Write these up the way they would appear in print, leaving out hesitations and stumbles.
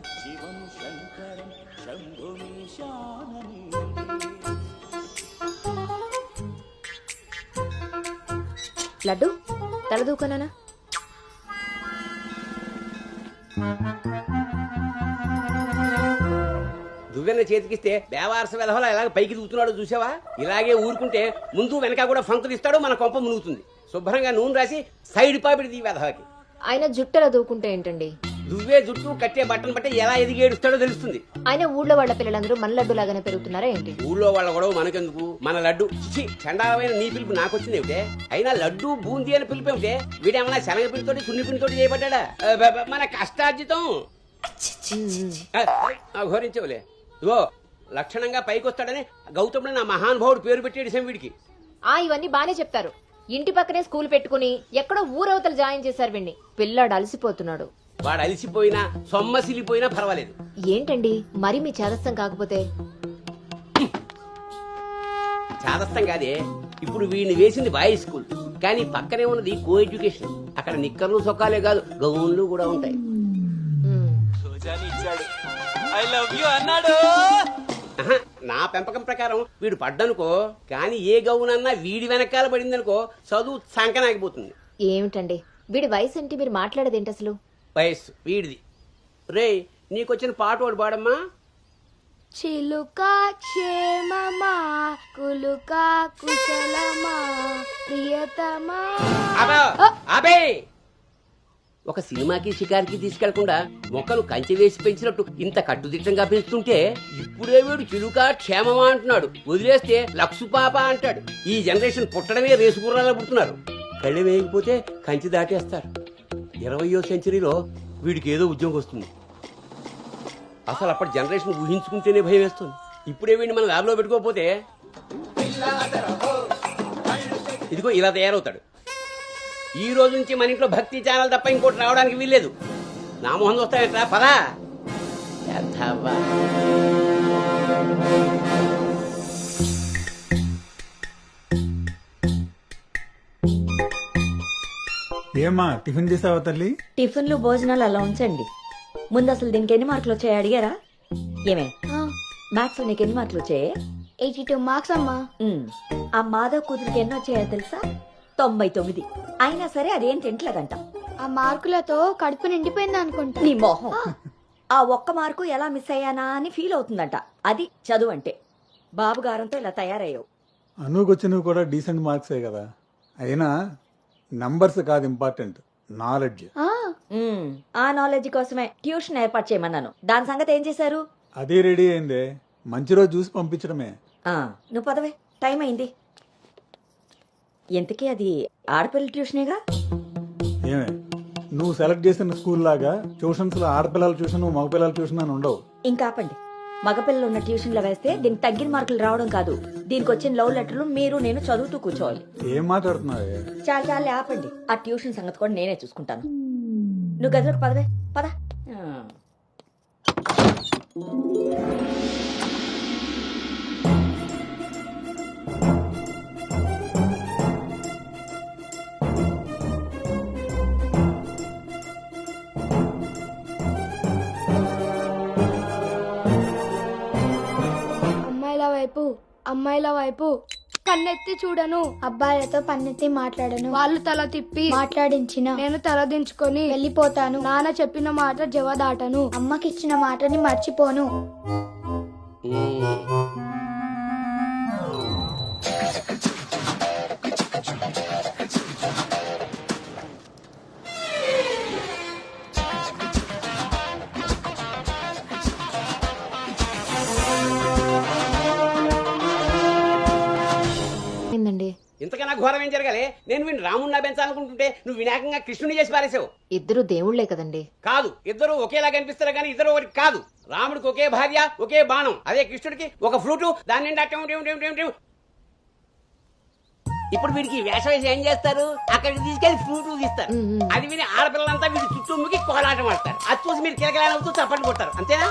శివం శంకరం శంభుమీశానని. లడ్డు తలదూకనా? దువ్వెన చేతికిస్తే బేవారస వెధవలా ఇలాగ పైకి దూకుతున్నాడు చూసావా? ఇలాగే ఊరుకుంటే ముందు వెనక కూడా ఫంకులు ఇస్తాడు, మన కొంప మునుగుతుంది. శుభ్రంగా నూనె రాసి సైడ్ పాపిడి ఈ వెధవకి. ఆయన జుట్టలా దూకుంటే ఏంటండి? దువ్వే జుట్టు కట్టే బట్టను బట్టి ఎలా ఎదిగి ఏడుస్తాడో తెలుస్తుంది. ఆయన ఊళ్ళో వాళ్ళ పిల్లలందరూ మన లడ్డు లాగానే పెరుగుతున్నారా ఏంటి? ఊళ్ళో వాళ్ళ గొడవ మనకెందుకు? మన లడ్డు చండాలమైన నీ పిలుపు నాకొచ్చింది ఏమిటే? అయినా లడ్డు బూందీ అని పిలుపు ఏమిటే? వీడేమన్నా శనగ పిండితోటి సున్ని పిండితోటి చేయబడ్డా? మన కష్టార్జితం ఘోరించవులే. ఇగో లక్షణంగా పైకొస్తాడని గౌతముడు నా మహానుభావుడు పేరు పెట్టేడు వీడికి. ఇవన్నీ బానే చెప్తారు. ఇంటి పక్కనే స్కూల్ పెట్టుకుని ఎక్కడో ఊరవతలు జాయిన్ చేశారు వీడిని. పిల్లాడు అలసిపోతున్నాడు. వాడు అలిసిపోయినా సొమ్మసిలిపోయినా పర్వాలేదు. ఏంటండి మరి మీ చేదస్తం కాకపోతే? చాదస్తం కాదే, ఇప్పుడు వీడిని వేసింది బాయ్స్ స్కూల్, కానీ పక్కనే ఉన్నది కో ఎడ్యుకేషన్. అక్కడ నిక్కర్లు సొక్కాలే కాదు, గౌన్లు కూడా ఉంటాయి. ఐ లవ్ యు అన్నాడు. నా పెంపకం ప్రకారం వీడు పడ్డనుకో, కానీ ఏ గౌనన్నా వీడి వెనకాల పడిందనుకో చదువు సంకనాగిపోతుంది. ఏమిటండి వీడి వయసు ఏంటి? మీరు మాట్లాడేదేంటి అసలు? వయస్సు వీడిది. రే, నీకొచ్చిన పాట ఒకటి పాడమ్మా. చిలుకా క్షేమమా కులుకా కుశలమా ప్రియతమా. అబే, ఒక సినిమాకి షికారికి తీసుకెళ్లకుండా మొక్కలు కంచె వేసి పెంచినట్టు ఇంత కట్టుదిట్టంగా పెంచుతుంటే ఇప్పుడే వీడు చిలుకా క్షేమమా అంటున్నాడు. వదిలేస్తే లక్సు పాప అంటాడు. ఈ జనరేషన్ పుట్టడమే రేసు గుర్రాలా పుడుతున్నారు. కళ్ళె వేయకపోతే కంచె దాటేస్తారు. 20వ సెంచరీలో వీడికి ఏదో ఉద్యోగం వస్తుంది. అసలు అప్పటి జనరేషన్ ఊహించుకుంటేనే భయం వేస్తుంది. ఇప్పుడే వీడిని మన ల్యాబ్లో పెట్టుకోకపోతే ఇదిగో ఇలా తయారవుతాడు. ఈ రోజు నుంచి మన ఇంట్లో భక్తి ఛానల్ తప్ప ఇంకోటి రావడానికి వీల్లేదు. నా మొహం వస్తాయంటా పదా. ఏమా టిఫిన్ చేసావా తల్లి? టిఫిన్లు భోజనాలు అలా ఉంచండి. ముందు అసలు దీనికి ఎన్ని మార్కులు వచ్చాయి అడిగారా? ఏమే మ్యాథ్స్ నీకు ఎన్ని మార్కులు వచ్చాయి? 82 మార్క్స్ అమ్మా. ఆ మాధవ్ కూతురికి ఎన్ని వచ్చాయో తెలుసా? 99. అయినా సరే అదేం తింటలేదంట. ఆ మార్కులతో కడుపు నిండిపోయింది అనుకుంటా. నీ మోహం. ఆ ఒక్క మార్కు ఎలా మిస్ అయ్యానా అని ఫీల్ అవుతుందంట. అది చదువు అంటే. బాబు గారంతో ఇలా తయారయ్యావు. అనుకొచ్చి నువ్వు కూడా డీసెంట్ మార్క్సే కదా. అయినా నంబర్స్ కాదు ఇంపార్టెంట్, నాలెడ్జ్. ఆ నాలెడ్జ్ కోసమే ట్యూషన్ ఏర్పాటు చేయమన్నాను. దాని సంగతి ఏం చేశారు? అదే రెడీ అయిందే, మంచి రోజు చూసి పంపించడమే. నువ్వు పదవే, టైం అయింది. ఎంతకీ అది ఆడపిల్ల ట్యూషనేగా? ఏమే, నువ్వు సెలెక్ట్ చేసిన స్కూల్ లాగా ట్యూషన్స్ లో ఆడపిల్లల ట్యూషన్ మగపిల్లల ట్యూషన్ అని ఉండవు. ఇంకా ఆపండి. మగపిల్లలు ఉన్న ట్యూషన్లో వేస్తే దీనికి తగ్గిన మార్కులు రావడం కాదు, దీనికి వచ్చిన లవ్ లెటర్లు మీరు నేను చదువుతూ కూర్చోవాలి. ఏం మాట్లాడుతున్నావే? చాలా ఆపండి. ఆ ట్యూషన్ సంగతి కూడా నేనే చూసుకుంటాను. నువ్వు గదిలోకి పదవే, పద. అమ్మాయిల వైపు కన్నెత్తి చూడను. అబ్బాయిలతో పన్నెత్తి మాట్లాడను. వాళ్ళు తల తిప్పి మాట్లాడించిన నేను తల దించుకొని వెళ్ళిపోతాను. నాన్న చెప్పిన మాట జవదాటను. అమ్మకిచ్చిన మాటని మర్చిపోను. ఇంతకన్నా ఘోరం ఏం జరగాలి? నేను వీడిని రాముడిని పెంచాలనుకుంటుంటే నువ్వు వినాయకంగా కృష్ణుని చేసి పారేసావు. ఇద్దరు దేవుళ్లే కదండి. కాదు, ఇద్దరు ఒకేలా కనిపిస్తారు కానీ ఇద్దరు ఒకటి కాదు. రాముడికి ఒకే భార్య, ఒకే బాణం. అదే కృష్ణుడికి ఒక ఫ్లూటు, దాని నిండా. ఇప్పుడు వీడికి వేషం వేసి ఏం చేస్తారు? అక్కడికి తీసుకెళ్లి ఫ్లూటు తీస్తారు. అది విని ఆడపిల్లలంతా వీడి చుట్టూ ముగి కోలాటం ఆడతారు. అది చూసి మీరు కిలకలాడుతూ చప్పట్లు కొడతారు. అంతేనా?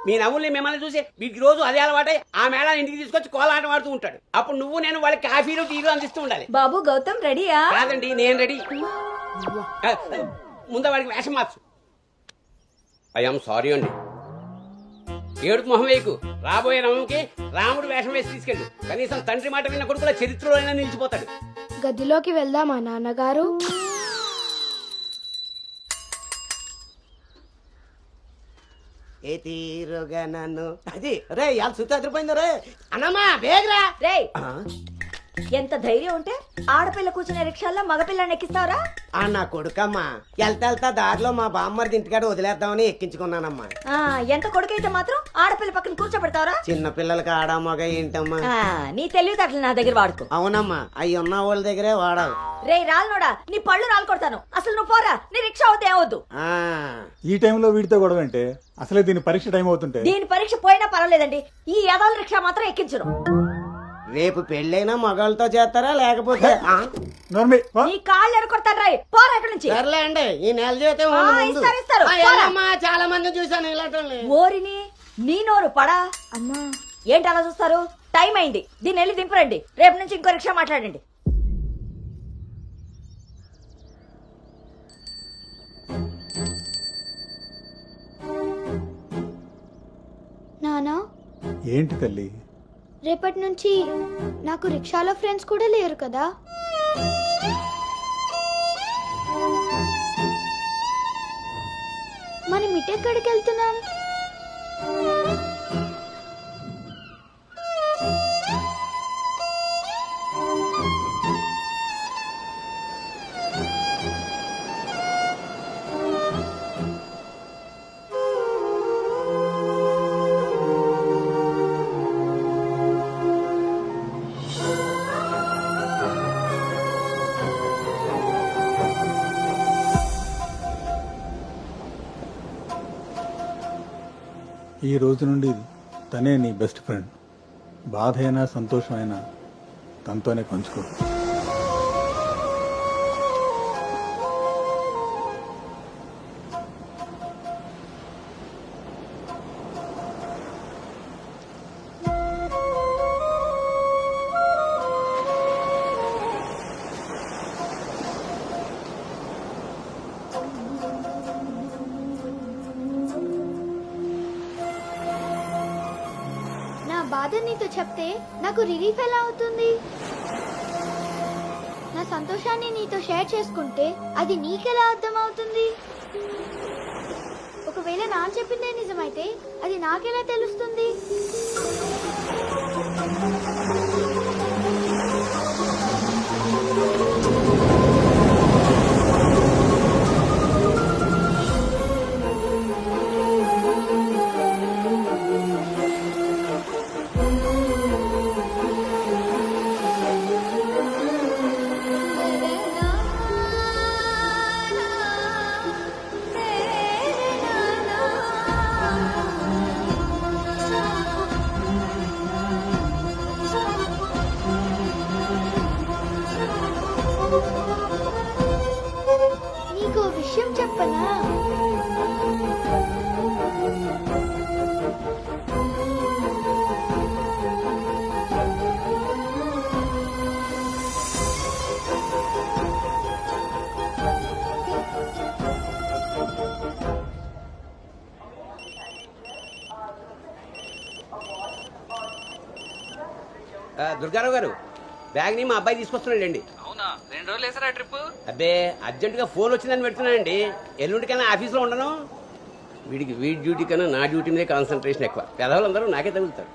మీ నవ్వుల్ని మిమ్మల్ని చూసి వీడికి రోజు అదే అలవాటై ఆ మేళ ఇంటికి తీసుకొచ్చి కోలాటం ఆడుతూ ఉంటాడు. అప్పుడు నువ్వు నేను వాళ్ళకి కాఫీలు టీలు అందిస్తూ ఉండాలి. బాబు గౌతమ్ రెడీయా? కాదండి, నేను రెడీ. ముందు వాడికి వేషం మార్చు. ఐఎమ్ సారీ అండి. ఏడుపు మొహం వేయకు. రాబోయే నవంకి రాముడు వేషం వేసి తీసుకెళ్ళు. కనీసం తండ్రి మాట విన్న కొడుకుల చరిత్రలో అయినా నిలిచిపోతాడు. గదిలోకి వెళ్దామా నాన్నగారు? ఏ తీరుగా నన్ను అది రే ఇవాళ సుత్తి అదిరిపోయింది రే అన్నమ్మా బేగరా. రేయ్, ఎంత ధైర్యం ఉంటే ఆడపిల్ల కూర్చునే రిక్షాల్లో మగపిల్లని ఎక్కిస్తావరా? ఆ నా కొడుకమ్మా వెళ్తా దారిలో మా బామ్మర్ది ఇంటికాడ వదిలేద్దామని ఎక్కించుకున్నానమ్మా. ఎంత కొడుకైతే మాత్రం ఆడపిల్ల పక్కన కూర్చోబెడతావరా? చిన్న పిల్లలకి ఆడా మగ ఏంటమ్మా? నీ తెలివితేటలు నా దగ్గర వాడుకో. అవునమ్మా అవి ఉన్న వాళ్ళ దగ్గరే వాడాలి. రేయ్ రాల్నోడా, నీ పళ్ళు రాలు కొడతాను. అసలు నువ్వు పోరా, నీ రిక్షా అవుతే ఏవద్దు. ఆ ఈ టైంలో వీడితో గొడవ అంటే అసలే దీని పరీక్ష టైం అవుతుంటే దీని పరీక్ష పోయినా పర్వాలేదండి, ఈ యదాల రిక్షా మాత్రం ఎక్కించను. రేపు పెళ్ళైనా మగాళ్ళతో చేస్తారా లేకపోతే నోర్మి పో. నీ కాళ్ళు ఎరకొడతాను. రాయ్ పోరా ఇక్కడి నుంచి. సర్లే అండి ఈ నెల జీతం ఆ, ఇస్తారు. చాలా మంది చూసాను ఇలాంటి. ఓరిని నీ నోరు పడా. అమ్మా ఏంటి అలా చూస్తారు? టైం అయింది, దీన్ని వెళ్ళి దింపరండి. రేపు నుంచి ఇంకో రిక్షా మాట్లాడండి. నానా, ఏంటి తల్లి? రేపటి నుంచి నాకు రిక్షాలో ఫ్రెండ్స్ కూడా లేరు కదా? మనం ఇటెక్కడికి వెళ్తున్నాం? ఈ రోజు నుండి తనే నీ బెస్ట్ ఫ్రెండ్. బాధ అయినా సంతోషమైనా తనతోనే పంచుకో. నా బాధ నీతో చెప్తే నాకు రిలీఫ్ ఎలా అవుతుంది? నా సంతోషాన్ని నీతో షేర్ చేసుకుంటే అది నీకెలా అర్థమవుతుంది? ఒకవేళ నాన్న చెప్పిందే నిజమైతే అది నాకెలా తెలుస్తుంది? నీకు విషయం చెప్పనా? దుర్గారావు గారు, బ్యాగ్ ని మా అబ్బాయి తీసుకొస్తున్నాడండి. అవునా, 2 రోజులు వేసారా ట్రిప్? అబ్బే అర్జెంటుగా ఫోన్ వచ్చిందని పెడుతున్నానండి. ఎల్లుండికైనా ఆఫీస్లో ఉండను. వీడికి వీడి డ్యూటీ కన్నా నా డ్యూటీ మీద కాన్సన్ట్రేషన్ ఎక్కువ. పెదవులందరూ నాకే తగులుతారు.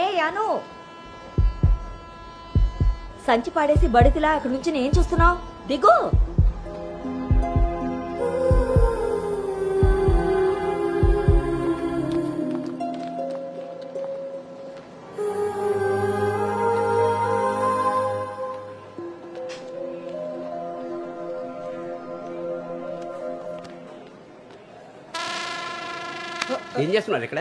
ఏ అను, సంచి పాడేసి బడితిలా అక్కడి నుంచి ఏం చూస్తున్నావు? దిగు. ఏం చేస్తున్నారు ఇక్కడ?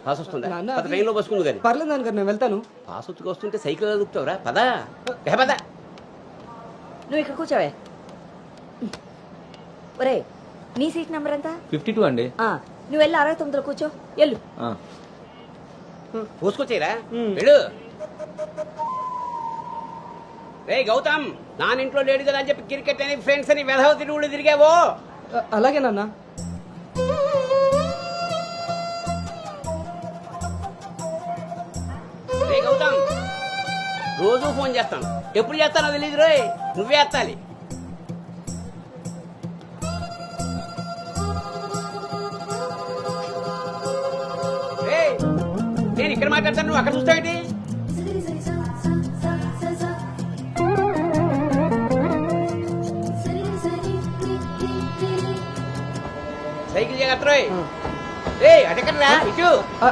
పాస్ వస్తుందా? నాన్న, పద, ట్రైన్లో బస్సుకుంది కానీ పర్లేదు నాన్నగారు, నేను వెళ్తాను. పాస్ వచ్చుకు వస్తుంటే సైకిల్ అదుపుతావురా? పదా పద. నువ్వు ఇక్కడ కూర్చోవే. ఒరే, నీ సీట్ నెంబర్ ఎంత? 52 అండి. నువ్వు వెళ్ళి 69లో కూర్చో. వెళ్ళు. పోసుకొచ్చేరా వెళ్ళు. రే గౌతమ్, నానింట్లో లేడు కదా అని చెప్పి క్రికెట్ అని ఫ్రెండ్స్ అని వెధవ తిరుగుళ్ళు తిరిగావో. అలాగే నాన్న. రే గౌతమ్, రోజు ఫోన్ చేస్తాను, ఎప్పుడు చేస్తానో తెలియదు రోయ్, నువ్వే ఎత్తాలి. రేయ్, నేను ఇక్కడ మాట్లాడతాను, నువ్వు అక్కడ చూస్తావేంటి? సైకిల్ జాగ్రత్త రోయ్. రే అటెక్కడరా, ఇటు.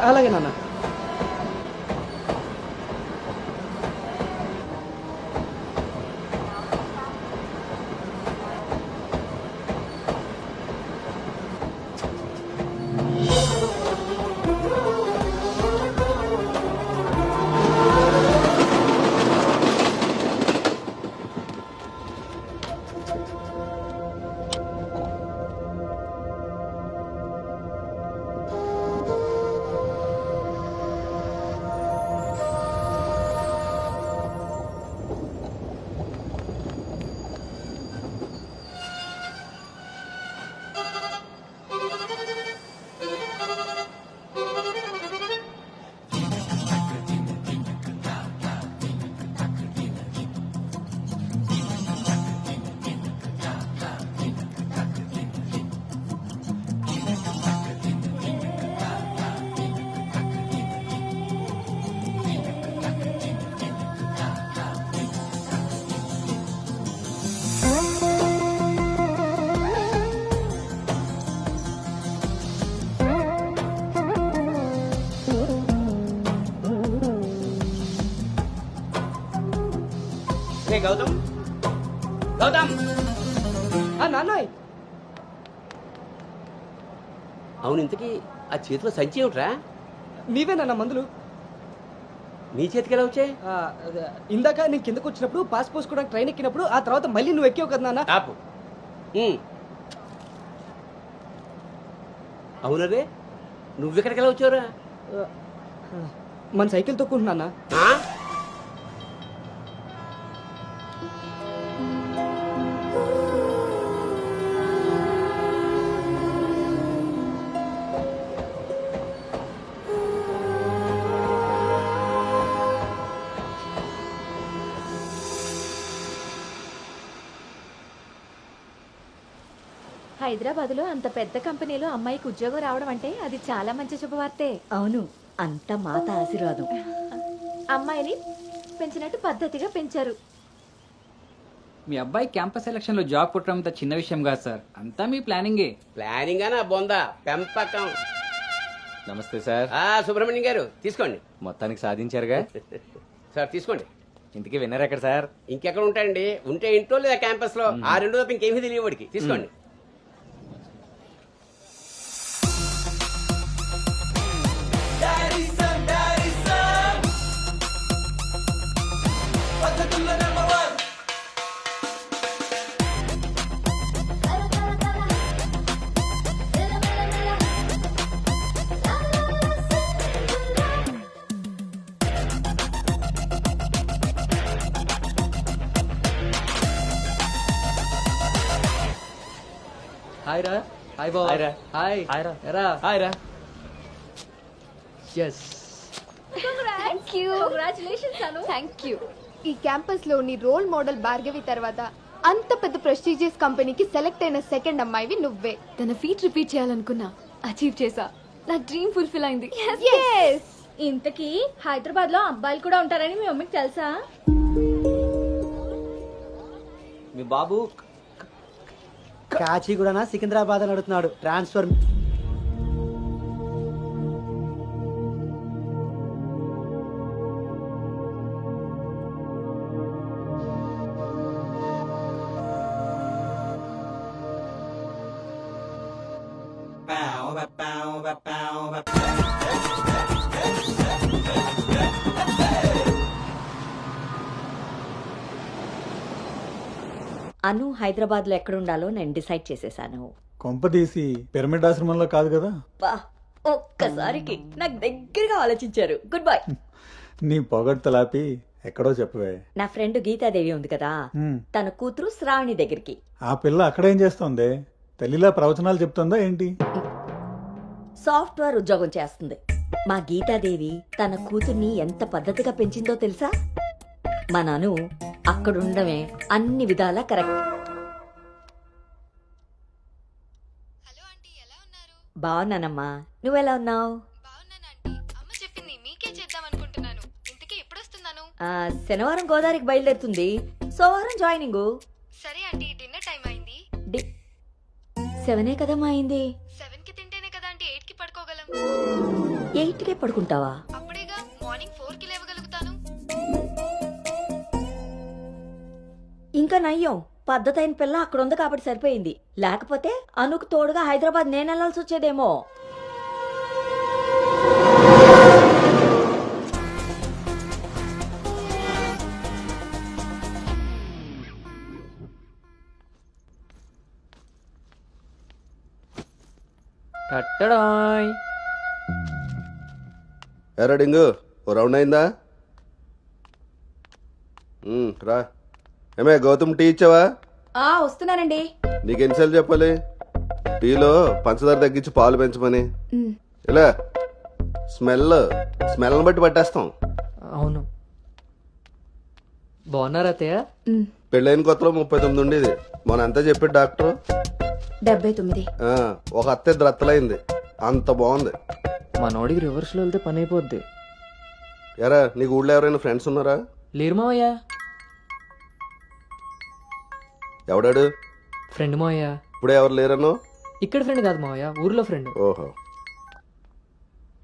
అలాగే నాన్న. రే గౌతమ్, గౌతమ్. నాన్నయ్, అవును, ఇంతకీ ఆ చేతిలో సంచి ఏమిట్రా? నీవేనా మందులు? నీ చేతికి ఎలా వచ్చాయి? ఇందాక నేను కిందకు వచ్చినప్పుడు పాస్ పోసుకోవడానికి ట్రైన్ ఎక్కినప్పుడు, ఆ తర్వాత మళ్ళీ నువ్వు ఎక్కావు కదా నాన్న. ఆపు. అవునరే, నువ్వెక్కడికి ఎలా వచ్చావురా? మన సైకిల్ తొక్కుంటున్నా. హైదరాబాద్ లో అంత పెద్ద కంపెనీలో అమ్మాయికి ఉద్యోగం రావడం అంటే అది చాలా మంచి శుభవార్తే. అవును, అంతా మాత ఆశీర్వాదం. అమ్మాయిని పెంచినట్టు పద్ధతిగా పెంచారు. మీ అబ్బాయి క్యాంపస్ సెలక్షన్ లో జాబ్ కొట్టడం అంత చిన్న విషయం కాదు సార్, అంతా మీ ప్లానింగే. ప్లానింగ్ అనా బొందా పెంపకం. నమస్తే సార్. సుబ్రహ్మణ్యం గారు తీసుకోండి. మొత్తానికి సాధించారుగా. సార్ తీసుకోండి. ఇంతకీ విన్నర్ ఎక్కడ సార్? ఇంకెక్కడ ఉంటాయండి, ఉంటే ఇంట్లో లేదా క్యాంపస్ లో. ఆ రెండు తప్ప ఇంకేమీ తెలియ వాడికి. తీసుకోండి. హాయ్ రా. హాయ్ బాబు. హాయ్ రా. హాయ్. హాయ్ రా. ఎరా. హాయ్ రా. ఎస్. Thank you. ఈ క్యాంపస్ లో నీ రోల్ మోడల్ భార్గవి తర్వాత అంత పెద్ద ప్రెస్టీజియస్ కంపెనీకి సెలెక్ట్ అయిన సెకండ్ అమ్మాయివి నువ్వే. తన ఫీట్ రిపీట్ చేయాలనుకున్నా, అచీవ్ చేసా. నా డ్రీమ్ ఫుల్ఫిల్ అయింది. ఇంతకీ హైదరాబాద్ లో అబ్బాయిలు కూడా ఉంటారని మీ మమ్మీకి తెలుసా? మీ బాబు కాచిగూడనా సికింద్రాబాద్ అని అడుగుతున్నాడు ట్రాన్స్ఫర్. అను హైదరాబాద్ లో ఎక్కడ ఉండాలో నేను డిసైడ్ చేసేసాను. కొంప తీసి పిరమిడ్ ఆశ్రమంలో కాదు కదా? బా, ఒక్కసారికి నాకు దగ్గరగా ఆలోచించారు. Good bye. నీ పొగడ్తలాపి ఎక్కడో చెప్పవే. నా ఫ్రెండ్ గీతాదేవి ఉంది కదా, హ్మ్. తన కూతురు శ్రావణి దగ్గరికి. ఆ పిల్ల అక్కడేం చేస్తోంది? తల్లిలా ప్రవచనాలు చెప్తుందా ఏంటి? సాఫ్ట్వేర్ ఉద్యోగం చేస్తుంది. మా గీతాదేవి తన కూతుర్ని ఎంత పద్ధతిగా పెంచిందో తెలుసా? మా నాను అక్కడుండమే అన్ని విధాలా కరెక్ట్. హలో ఆంటీ, ఎలా ఉన్నారు? బాగున్నానమ్మా, నువ్వెలా ఉన్నావు? బాగున్నాను ఆంటీ. అమ్మ చెప్పింది మీకే చేద్దాం అనుకుంటున్నాను. ఇంతకీ ఎప్పుడు వస్తున్నాను? శనివారం గోదావరికి బయలుదేరుతుంది, సోమవారం జాయినింగ్. సరే ఆంటీ, డిన్నర్ టైం అయింది. 7 కదమ్మా అయింది. 7 కి తింటేనే కదా ఆంటీ 8 కి పడుకోగలం. 8కే పడుకుంటావా? అప్పుడేగా మార్నింగ్ 4 కి లేవగలుగుతాను. ఇంకా నయ్యం, పద్ధతైన పిల్ల అక్కడ ఉంది కాబట్టి సరిపోయింది. లేకపోతే అనుకు తోడుగా హైదరాబాద్ నేను వెళ్లాల్సి వచ్చేదేమో. కట్టడాయ్. ఎరా డింగు, ఓ రౌండ్ అయిందా? రా. ఏమే గౌతమ్, టీ ఇచ్చావా? వస్తున్నానండి. నీకు ఎన్నిసార్లు చెప్పాలి టీలో పంచదార తగ్గించి పాలు పెంచమని? ఇలా స్మెల్ని బట్టి పట్టేస్తాం. అవును. బాగున్నారా అత్తయ్య? పెళ్ళైన కొత్తలో 39 ఉండేది, మొన్న అంతా చెప్పాడు డాక్టర్. 79. ఒక అత్త ఇద్దరు అత్తలైంది, అంత బాగుంది. మనోడికి రివర్స్ లో వెళ్తే పని అయిపోద్ది. ఎరా, నీకు ఊళ్ళో ఎవరైనా ఫ్రెండ్స్ ఉన్నారా? లేరు మావయ్య. ఎవడాడు? ఫ్రెండ్ మావయ్య. ఇప్పుడే ఎవరు లేరన్నో? ఇక్కడ ఫ్రెండ్ కాదు మావయ్య, ఊర్లో ఫ్రెండ్. ఓహో.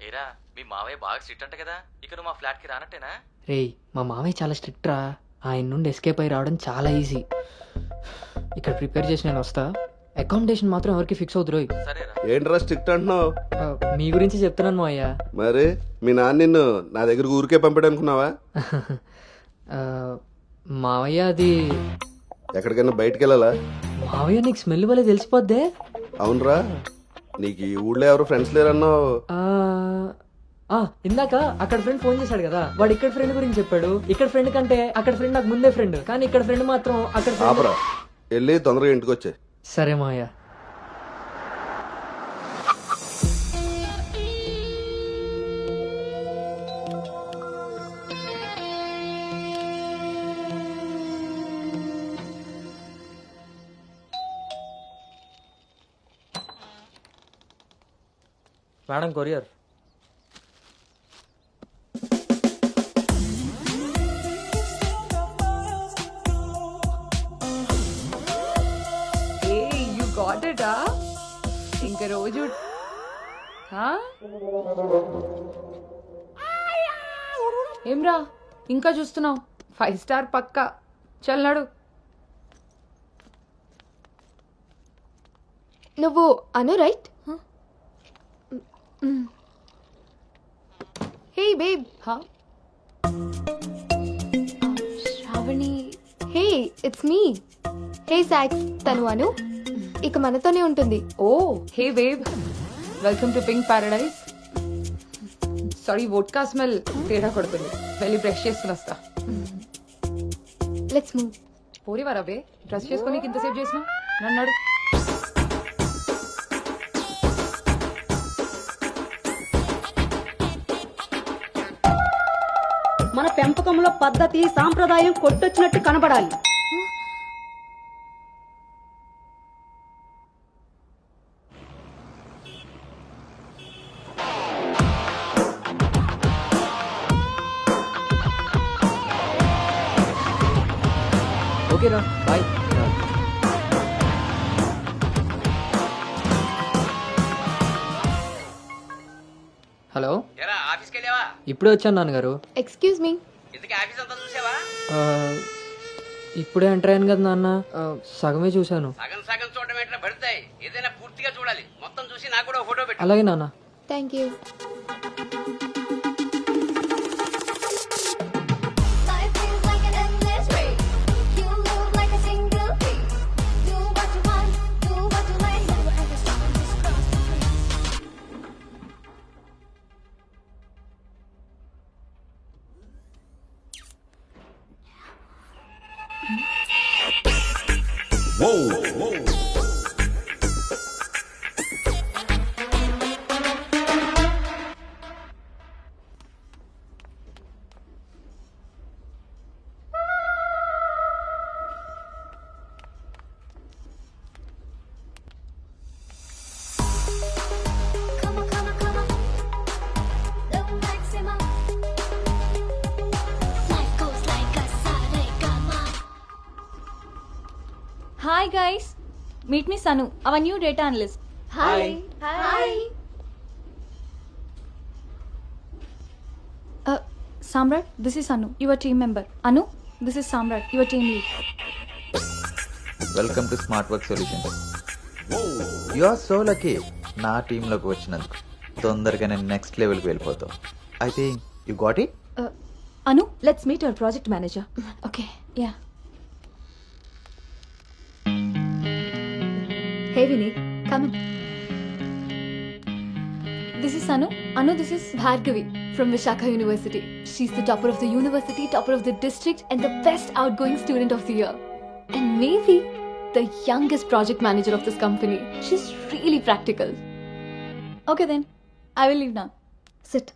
ఏరా మీ మావయ్య బాగా స్ట్రిక్ట్ అంట కదా, ఇక నువ్వు మా ఫ్లాట్ కి రానట్టేనా? రేయ్, మా మావయ్య చాలా స్ట్రిక్ట్ రా. ఆయన నుండి ఎస్కేప్ అయి రావడం చాలా ఈజీ. ఇక్కడ ప్రిపేర్ చేసి నేను వస్తా. అకామిడేషన్ మాత్రం ఎవరికి ఫిక్స్ అవుతురు. సరేరా. ఏంట్రా స్ట్రిక్ట్ అంటున్నావు? మీ గురించి చెప్తున్నాను మావయ్య. మరి మీ నాన్న నిన్ను నా దగ్గర ఊరికే పంపాడు అనుకున్నావా? మావయ్య అది ఎక్కడికైనా బయటికి వెళ్ళాలా? మావయ్య నీకు స్మెల్ వల్ల తెలిసిపోద్దే. అవునరా, నీకు ఈ ఊళ్ళో ఎవరు ఫ్రెండ్స్ లేరన్నావు. ఇందాక అక్కడ ఫ్రెండ్ ఫోన్ చేశాడు కదా, వాడు ఇక్కడ ఫ్రెండ్ గురించి చెప్పాడు. ఇక్కడ ఫ్రెండ్ కంటే అక్కడ ఫ్రెండ్ నాకు ముందే ఫ్రెండ్, కానీ ఇక్కడ ఫ్రెండ్ మాత్రం అక్కడ ఆపరా, వెళ్ళి తొందరగా ఇంటికి వచ్చే. సరే మావయ్య. Madam courier. ఇంకా రోజు ఏమ్రా ఇంకా చూస్తున్నావు? 5 స్టార్ పక్కా. చల్నాడు. నువ్వు Anu right? Hey babe. Shravani. Hey, it's me. Hey సాక్స్, తను అను. ఇక మనతోనే ఉంటుంది. Oh hey babe, welcome to pink paradise. Sorry, vodka smell తేడా కొడుతుంది. వెళ్ళి బ్రష్ చేసుకుని వస్తా. Let's move. పోరివారా బే, డ్రెస్ చేసుకొని ఇంతసేపు చేసిన నన్నాడు. మన పెంపకంలో పద్ధతి సాంప్రదాయం కొట్టొచ్చినట్టు కనబడాలి. ఓకే రా బాయ్. హలో, ఆఫీస్కి వెళ్ళావా? ఇప్పుడే వచ్చాను నాన్నగారు. Excuse me. ఇంతకీ ఆఫీస్ అంతా చూసావా? ఆ, ఇప్పుడే ఎంటర్ అయ్యాను కదా నాన్న, సగమే చూశాను. సగం సగం చూడడం ఏంటో పడతాయి. ఏదైనా పూర్తిగా చూడాలి. మొత్తం చూసి నాకు కూడా ఫోటో పెట్టు. అలాగే నాన్న. Thank you. Hi guys, meet me Sanu, our new data analyst. Hi. Hi. Samrat, this is Anu, your team member. Anu, this is Samrat, your team lead. Welcome to smart work solutions. You are so lucky నా టీంలోకి వచ్చినందుకు. తొందరగా నేను next లెవెల్కి వెళ్ళిపోతావు. I think you got it. Anu, let's meet our project manager. Okay, yeah. Hey Vinny, come in. This is Anu. Anu, this is Bhargavi from Vishakha University. She's the topper of the university, topper of the district, and the best outgoing student of the year. And maybe the youngest project manager of this company. She's really practical. Okay then, I will leave now. Sit.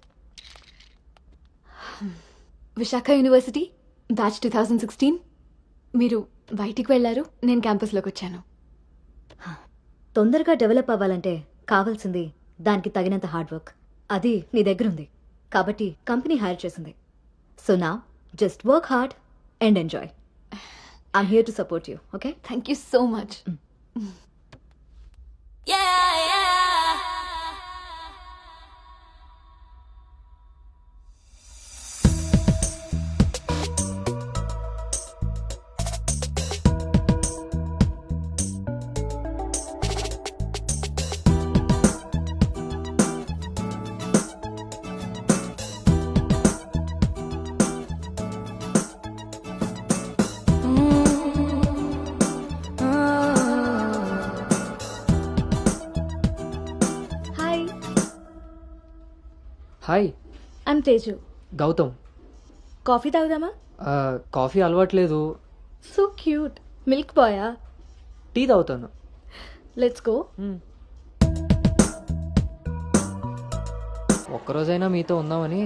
Vishakha University, batch 2016. మీరు బయటికి వెళ్ళారు, నేను క్యాంపస్లోకి వచ్చాను. తొందరగా develop అవ్వాలంటే కావాల్సింది దానికి తగినంత హార్డ్ వర్క్. అది నీ దగ్గర ఉంది కాబట్టి కంపెనీ హైర్ చేసింది. సో నా just work hard and enjoy. I'm here to support you. Okay, thank you so much. Hi, I'm Teju. Gautam. Coffee తాగుదామా? కాఫీ అలవాట్లేదు. So cute. మిల్క్ బాయా? టీ తాగుతాను. Let's go. ఒక్కరోజైనా మీతో ఉందామని.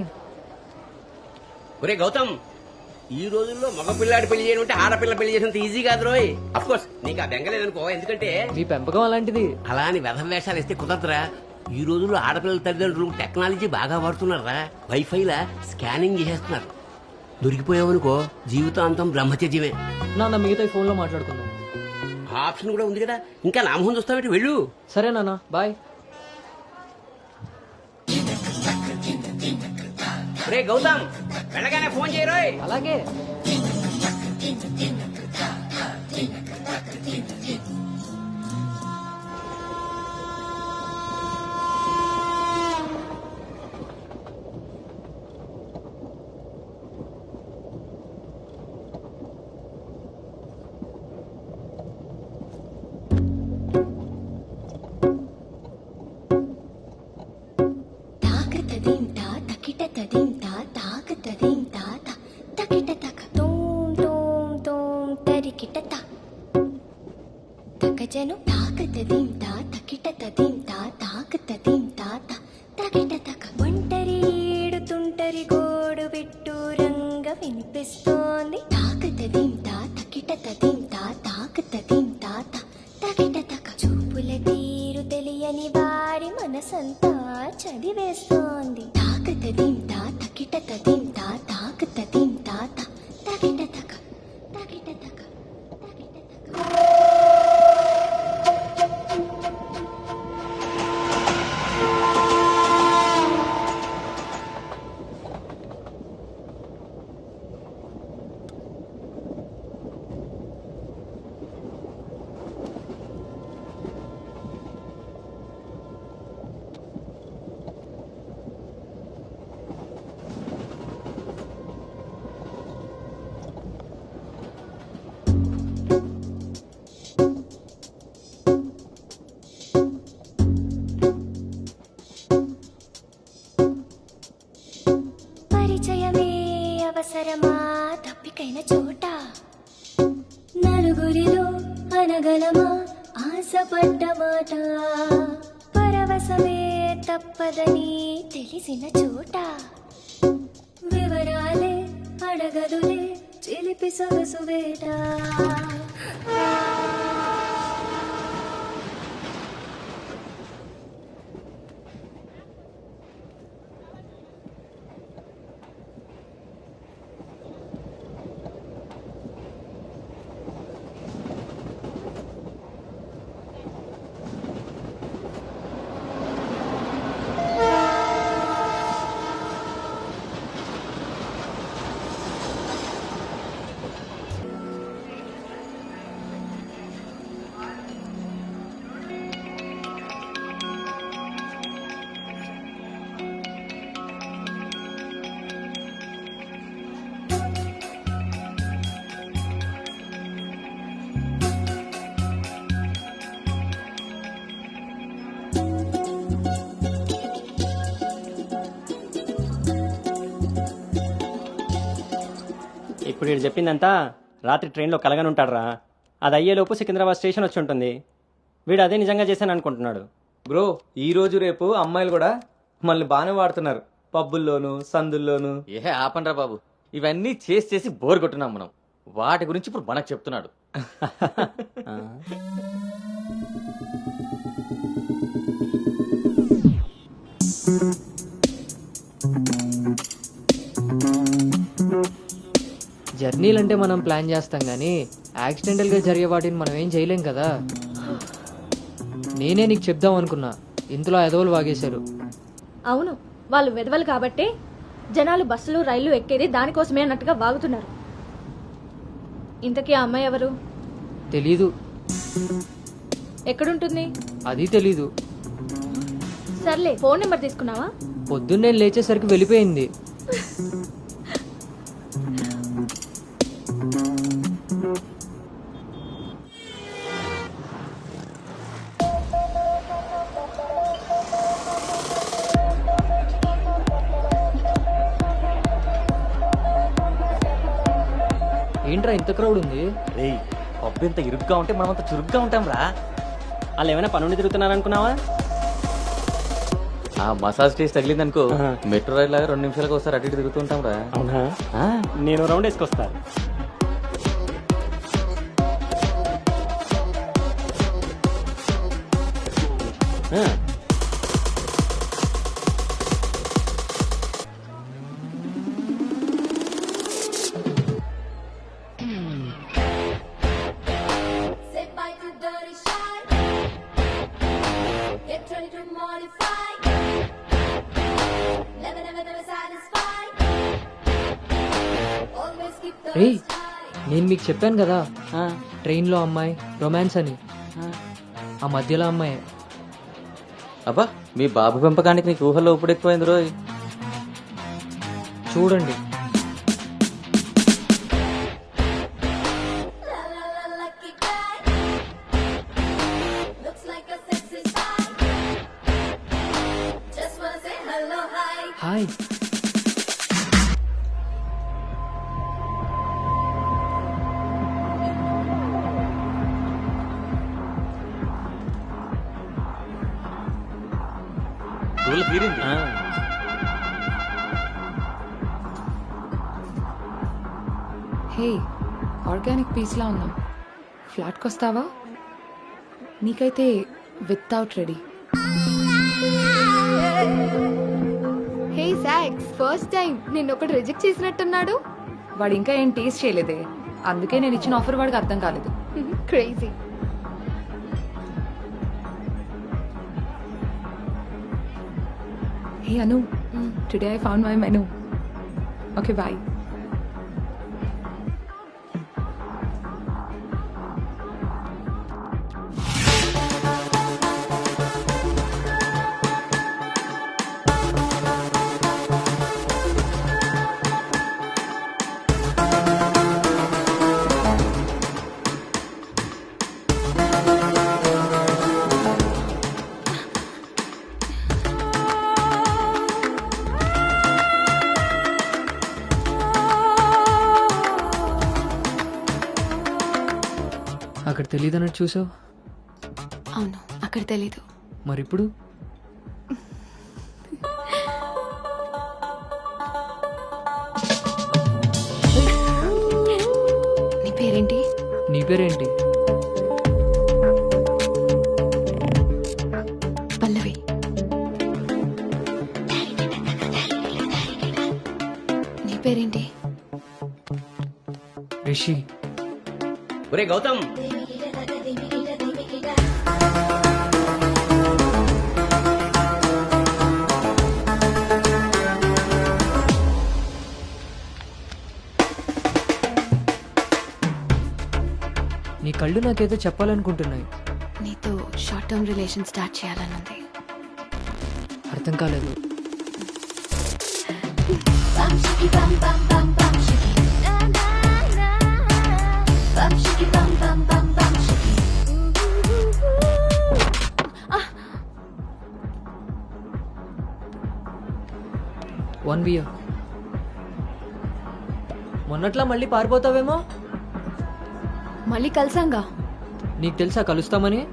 ఒరే గౌతమ్, ఈ రోజుల్లో మగ పిల్లాడి పెళ్లి చేయడం అంటే ఆడపిల్ల పెళ్లి చేసినంత ఈజీ కాదు రోయ్. అఫ్ కోర్స్ నీకు ఆ బెంగలేదనుకో, ఎందుకంటే మీ పెంపకం అలాంటిది. అలా అని వెధ వేషాలు వేస్తే కుదరదురా. ఈ రోజుల్లో ఆడపిల్లల తల్లిదండ్రులు టెక్నాలజీ బాగా వాడుతున్నారా. వైఫైలా స్కానింగ్ చేసేస్తున్నారు. దొరికిపోయావనుకో జీవితాంతం బ్రహ్మచర్యమే. నాన్న మిగతా ఫోన్లో మాట్లాడుకుందాం. ఆ ఆప్షన్ కూడా ఉంది కదా. ఇంకా నామహం చూస్తావేంటి, వెళ్ళు. సరే నాన్న, బాయ్. రే గౌతమ్, వెళ్ళగానే ఫోన్ చేయరోయ్. అలాగే. జను తాకత దీం తా తకిట తదీం తా తాకత దీం తా తకిట తక ఒంటరి ఏడుతుంటరి గోడు పెట్టు రంగ వినిపిస్తోంది. తాకత దీం తా తకిట తదీం తా తాకత దీం తా తకిట తక చూపుల తీరు తెలియని వారి మనసంతా చదివేస్తోంది. తాకత దీం తా తకిట తదీం తా తాకత దీం తా తకిట తక తకిట తక అవసరమా తప్పికైన చోట నలుగురిలో అనగలమా ఆశపడ్డ మాట పరవశమే తప్పదని తెలిసిన చోట వివరాలే అడగదులే చిలిపి సొగసు వేట. ఇప్పుడు వీడు చెప్పిందంతా రాత్రి ట్రైన్లో కలగని ఉంటాడురా. అది అయ్యేలోపు సికింద్రాబాద్ స్టేషన్ వచ్చి ఉంటుంది. వీడు అదే నిజంగా చేశాను అనుకుంటున్నాడు. బ్రో ఈ రోజు రేపు అమ్మాయిలు కూడా మళ్ళీ బాగానే వాడుతున్నారు, పబ్బుల్లోను సందుల్లోను. ఏ ఆపండ్రా బాబు, ఇవన్నీ చేసి చేసి బోర్ కొట్టున్నాం మనం. వాటి గురించి ఇప్పుడు మనకు చెప్తున్నాడు. జర్నీలు అంటే మనం ప్లాన్ చేస్తాం కానీ యాక్సిడెంటల్గా జరిగే వాటిని మనం ఏం చేయలేం కదా. నేనే నీకు చెప్దాం అనుకున్నా, ఇంతలో ఎదవలు వాగేశారు. అవును, వాళ్ళు వెదవలు కాబట్టే జనాలు బస్సులు రైళ్లు ఎక్కేది దానికోసమే అన్నట్టుగా వాగుతున్నారు. ఇంతకీ ఆ అమ్మాయి ఎవరు? తెలీదు. ఎక్కడుంటుంది? అది తెలీదు. సర్లే, ఫోన్ నెంబర్ తీసుకున్నావా? పొద్దున్నే లేచేసరికి వెళ్ళిపోయింది. ఏంట్రా ఇంత క్రౌడ్ ఉంది? రేయ్, పబ్బు ఇంత ఇరుగ్గా ఉంటే మనం అంత చురుగ్గా ఉంటాం రా. వాళ్ళు ఏమైనా పనుండి తిరుగుతున్నారనుకున్నావా? ఆ మసాజ్ టేస్ట్ తగిలిందనుకో, మెట్రో రైల్ లాగా 2 నిమిషాలకు ఒకసారి అటు ఇటు తిరుగుతుంటాం రా. అవునా? నేను రౌండ్ వేసుకొస్తా. రే, నేను మీకు చెప్పాను కదా ట్రైన్లో అమ్మాయి రొమాన్స్ అని. ఆ మధ్యలో అమ్మాయి. అబ్బా, మీ బాబు పెంపకానికి నీకు ఊహల్లో ఇప్పుడు ఎక్కువైంది రోయ్. చూడండి. హాయ్. హే, ఆర్గానిక్ పీస్లా ఉన్నాం. ఫ్లాట్కి వస్తావా? నీకైతే వితౌట్ రెడీ. హే సాక్స్, ఫస్ట్ టైం నిన్న ఒకటి రిజెక్ట్ చేసినట్టున్నాడు. వాడు ఇంకా ఏం టేస్ట్ చేయలేదే, అందుకే నేను ఇచ్చిన ఆఫర్ వాడికి అర్థం కాలేదు. Crazy. Hey Anu, today I found my menu. Okay bye. అక్కడ తెలియదన్నట్టు చూసావు, అవును అక్కడ తెలీదు. మరి ఇప్పుడు నీ పేరేంటి? నీ పేరేంటి? పల్లవి. నీ పేరేంటి? రిషి. ఒరే గౌతమ్, నీ కళ్ళు నాకేదో చెప్పాలనుకుంటున్నాయి. నీతో షార్ట్ టర్మ్ రిలేషన్ స్టార్ట్ చేయాలనుంది. అర్థం కాలేదు. One beer. మొన్నట్లా మళ్ళీ పారిపోతావేమో. మళ్ళీ కలిసాంగా. నీకు తెలుసా కలుస్తామని?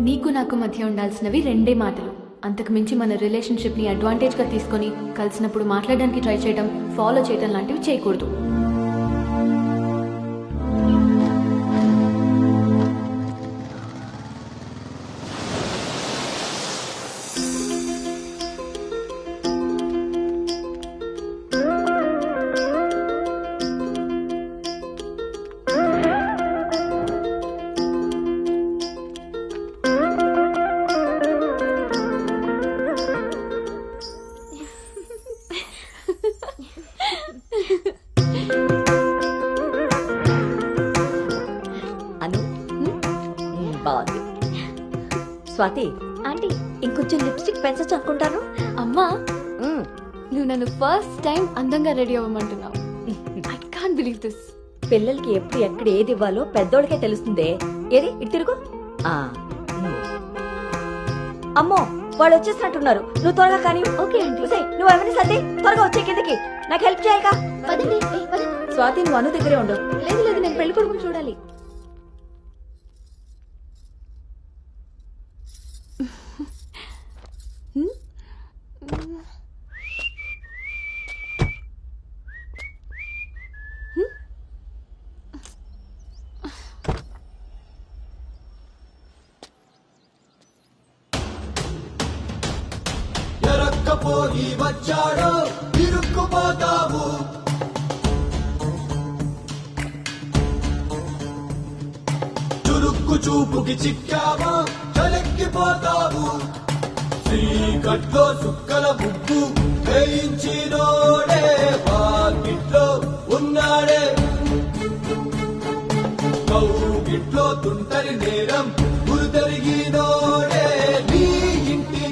నీకు నాకు మధ్య ఉండాల్సినవి రెండే మాటలు. అంతకు మించి మన రిలేషన్షిప్ని అడ్వాంటేజ్గా తీసుకొని కలిసినప్పుడు మాట్లాడడానికి ట్రై చేయడం, ఫాలో చేయడం లాంటివి చేయకూడదు. బాగుంది. స్వాతి ఆంటీ ఇంకొంచెం లిప్స్టిక్ పెంచచ్చు అనుకుంటాను. అమ్మా, నువ్వు నన్ను ఫస్ట్ టైం అందంగా రెడీ అవ్వమంటున్నావు. I can't believe this. పిల్లలకి ఎప్పుడు ఎక్కడ ఏది ఇవ్వాలో పెద్దోళ్ళకే తెలుస్తుందే. ఏది ఇటు తిరుగు. అమ్మో, వాళ్ళు వచ్చేసినట్టున్నారు. నువ్వు త్వరగా కానీ. ఓకే అండి. నువ్వు ఎవరిని సర్ది త్వరగా వచ్చే కిందకి. నాకు హెల్ప్ చేయాలిగా. స్వాతి, నువ్వు అను దగ్గరే ఉండు. లేదు లేదు, నేను పెళ్లి కొడుకుని చూడాలి. ఎరక్కపోయి వచ్చాడో ఇరుక్కుపోతావు. చురుక్కు చూపుకి చిక్కావో చలెక్కిపోతావు. శ్రీకట్లో సుక్కల ముగ్గు వేయించినోడే వాకిట్లో ఉన్నాడే. కౌగిట్లో తుంటరి నేరం గురుతరిగినోడే. నీ ఇంటి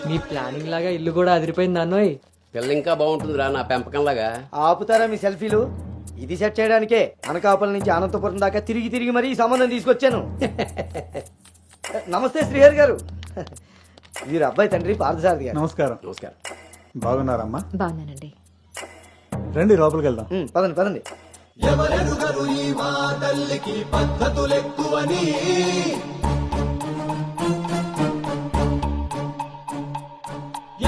మీ ప్లానింగ్ లాగా ఇల్లు కూడా అదిరిపోయింది అన్నోయ్. పిల్ల ఇంకా బాగుంటుందిరా నా పెంపకం లాగా. ఆపుతారా మీ సెల్ఫీలు? ఇది సెట్ చేయడానికే అనకాపల్లి నుంచి అనంతపురం దాకా తిరిగి తిరిగి మరీ ఈ సంబంధం తీసుకొచ్చాను. నమస్తే శ్రీహరి గారు. వీరు అబ్బాయి తండ్రి పార్థసారథి గారు. నమస్కారం. నమస్కారం. బాగున్నారమ్మా? బాగున్నానండి. రండి లోపలికి వెళ్దాం. పదండి పదండి. ఎవరెరుగరు ఈ మా తల్లికి పద్ధతులెక్కువని.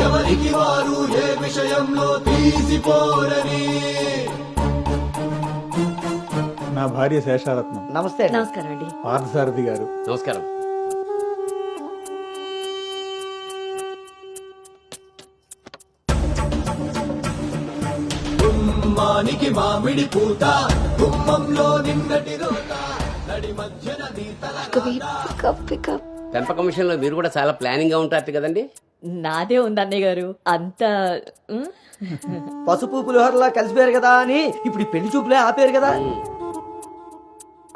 ఎవరికి వారు ఏ విషయంలో తీసిపోరని. నా భార్య శేషారత్నం. నమస్తే. నమస్కారం అండి. పార్థసారథి గారు. నమస్కారం. గుమ్మానికి మామిడి పూత గుమ్మంలో నిన్నటి రోత నడి మధ్యన పెంపకం విషయంలో మీరు కూడా చాలా ప్లానింగ్ గా ఉంటారు కదండి. నాదే ఉంది అన్నయ్య గారు అంతా. పసుపు పులిహోరలా కలిసిపోయారు కదా అని ఇప్పుడు ఈ పెళ్లి చూపులే ఆపేరు కదా.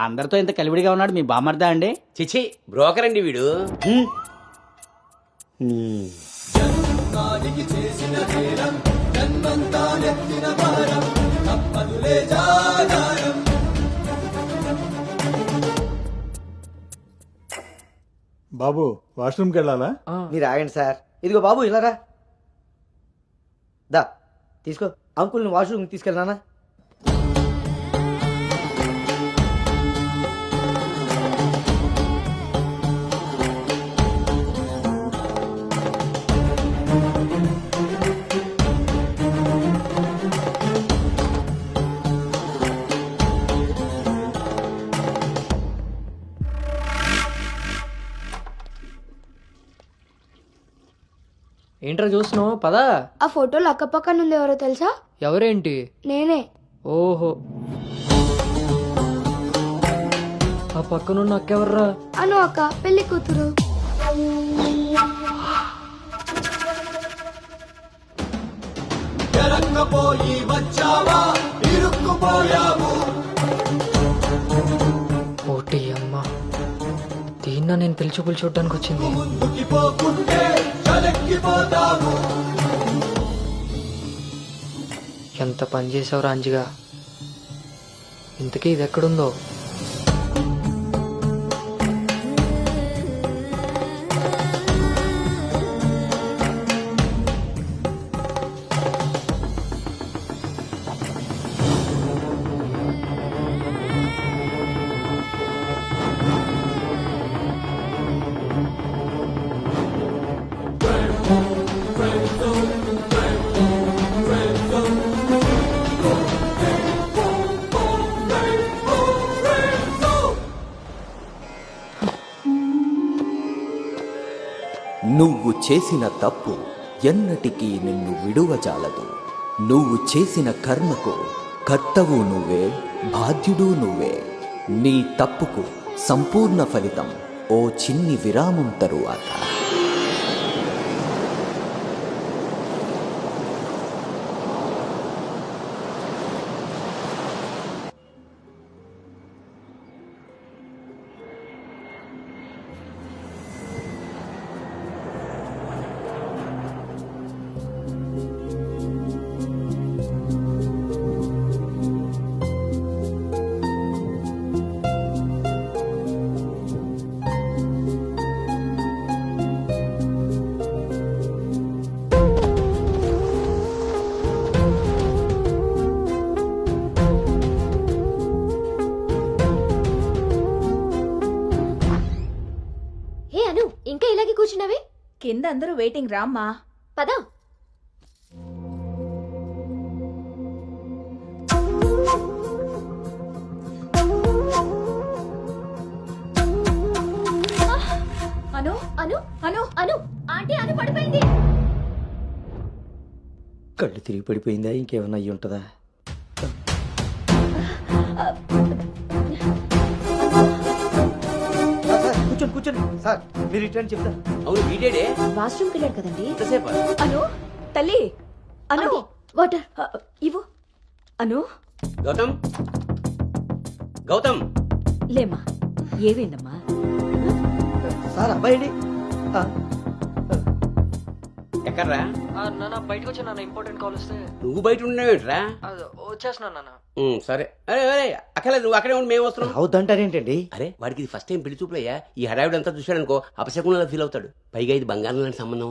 అందరితో ఇంత కలివిడిగా ఉన్నాడు మీ బామర్దా అండి? చిచి బ్రోకర్ అండి వీడు. జన్మానికి చేసిన నేరం జన్మంతా నెత్తిన భారం తప్పదులే జాగారం. బాబు వాష్రూమ్కి వెళ్ళాలా? మీరు ఆగండి సార్. ఇదిగో బాబు ఇలారా. దా తీసుకో. అంకుల్ని వాష్రూమ్ తీసుకెళ్ళానా? ఏంట్రా చూస్తున్నావు? పదా. ఆ ఫోటోలో అక్క పక్కన ఉంది ఎవరో తెలుసా? ఎవరేంటి? నేనే. ఓహో, ఆ పక్కనున్న అక్కెవర్రా? అను అక్క, పెళ్లి కూతురు. ఎరక్కపోయి వచ్చావా ఇరుక్కుపోయావు. ఓటి అమ్మ, దీన్న నేను పిలిచి చూడడానికి వచ్చింది. ముందుకి పోకుంటే చలెక్కిపోతావు. ఎంత పని చేసావు రాంజిగా. ఇంతకీ ఇది ఎక్కడుందో? నువ్వు చేసిన తప్పు ఎన్నటికీ నిన్ను విడువజాలదు. నువ్వు చేసిన కర్మకు కర్తవు నువ్వే, బాధ్యుడు నువ్వే. నీ తప్పుకు సంపూర్ణ ఫలితం ఓ చిన్ని విరామం తరువాత. ఇంకా ఇలాగే కూర్చున్నావే? కింద అందరూ వెయిటింగ్ రామ్మా. పదా. అను అను అను అను ఆంటీ అను పడిపోయింది. కళ్ళు తిరిగి పడిపోయిందా? ఇంకేమన్నా అయ్యి ఉంటుందా? కూర్చోండి కూర్చోండి సార్, మీరు ఇట్లా చెప్తా. అవును వీడేడే వాష్రూమ్కి వెళ్ళాడు కదండి. ఎంతసేపు? అను తల్లి. అను వాటర్ ఇవ్వు. అను గౌతమ్, గౌతమ్ లేమ్మా, ఏమైందమ్మా? సార్ అబ్బాయి ఎక్కడ్రా? బయటకు వచ్చా నాన్న, ఇంపార్టెంట్ కాల్ వస్తే. నువ్వు బయట ఉండేవేంట్రా? వచ్చేస్తున్నా నాన్న. సరే. అరే అరే అక్కర్లేదు, నువ్వు అక్కడే ఉండి మేము వస్తున్నాం. అవుతుంటారేంటండి? అరే వాడికి ఇది ఫస్ట్ టైం పెళ్లి చూపులయ్యా. ఈ హడావిడి అంతా చూశాడనుకో అపశకునంలా ఫీల్ అవుతాడు. పైగా ఇది బంగారం లాంటి సంబంధం,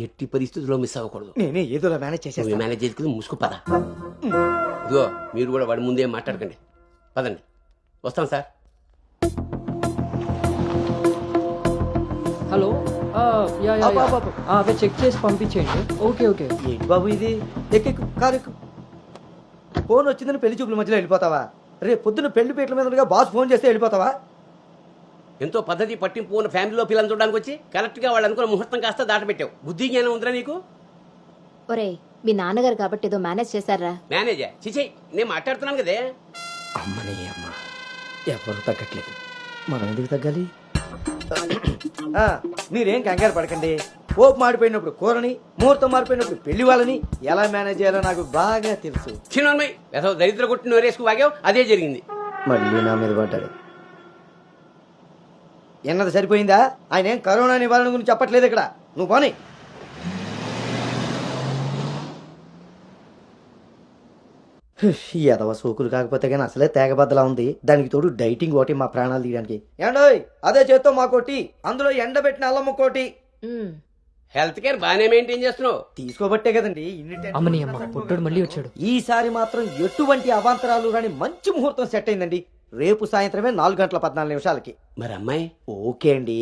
ఎట్టి పరిస్థితుల్లో మిస్ అవ్వకూడదు. నేనే ఏదోలా మేనేజ్ చేసేస్తాను. మేనేజ్ చేసుకుని ముసుకు పద. ఇదిగో మీరు కూడా వాడి ముందే మాట్లాడకండి. పదండి, వస్తాం సార్. హలో, అవే చెక్ చేసి పంపించేయండి. Okay okay. ఏంటి బాబు ఇది? ఎక్కెక్కు, కారు ఎక్కు. ఫోన్ వచ్చిందని పెళ్లి చూపుల మధ్యలో వెళ్ళిపోతావా? రేపు పొద్దున్న పెళ్లి పీటల మీదగా బాస్ ఫోన్ చేస్తే వెళ్ళిపోతావా? ఎంతో పద్ధతి పట్టింపు ఉన్న ఫ్యామిలీలో పిల్లలు చూడడానికి వచ్చి కరెక్ట్గా వాళ్ళు అనుకున్న ముహూర్తం కాస్త దాటపెట్టావు. బుద్ధి జ్ఞానం ఉందిరా నీకు? ఒరేయ్ మీ నాన్నగారు కాబట్టి ఏదో మేనేజ్ చేశారా? మేనేజర్ చిచే నేను మాట్లాడుతున్నాను కదే. అమ్మని అమ్మ ఎవరు తగ్గట్లేదు, మనం ఎందుకు తగ్గాలి? మీరేం కంగారు పడకండి. పోపు మాడిపోయినప్పుడు కూరని, ముహూర్తం మారిపోయినప్పుడు పెళ్లి వాళ్ళని ఎలా మేనేజ్ చేయాలో నాకు బాగా తెలుసు. చిన్నమ్మాయి ఏదో దరిద్ర కొట్టి నోరేసుకు వాగావు, అదే జరిగింది. మళ్ళీ నా మీద పడ్డాడు. ఎన్నది సరిపోయిందా? ఆయన ఏం కరోనా నివారణ గురించి చెప్పట్లేదు ఇక్కడ. నువ్వు పోనీ. ఎదవ సోకులు కాకపోతే కానీ అసలే తేగబద్దలా ఉంది. దానికి తోడు డైటింగ్ ఒకటి మా ప్రాణాలు తీయడానికి. ఏండోయ్ అదే చేత్తో మా కోటి, అందులో ఎండబెట్టిన అల్లమ్మ కోటి. హెల్త్ కేర్ బాగానే మెయింటైన్ చేస్తున్నావు. తీసుకోబట్టే కదండి ఇన్ని టెన్షన్. అమ్మని అమ్మ పుట్టుడు మళ్ళీ వచ్చాడు. ఈసారి మాత్రం ఎటువంటి అవాంతరాలు రాని మంచి ముహూర్తం సెట్ అయిందండి. రేపు సాయంత్రమే 4:14 మరి అమ్మాయి? ఓకే అండి.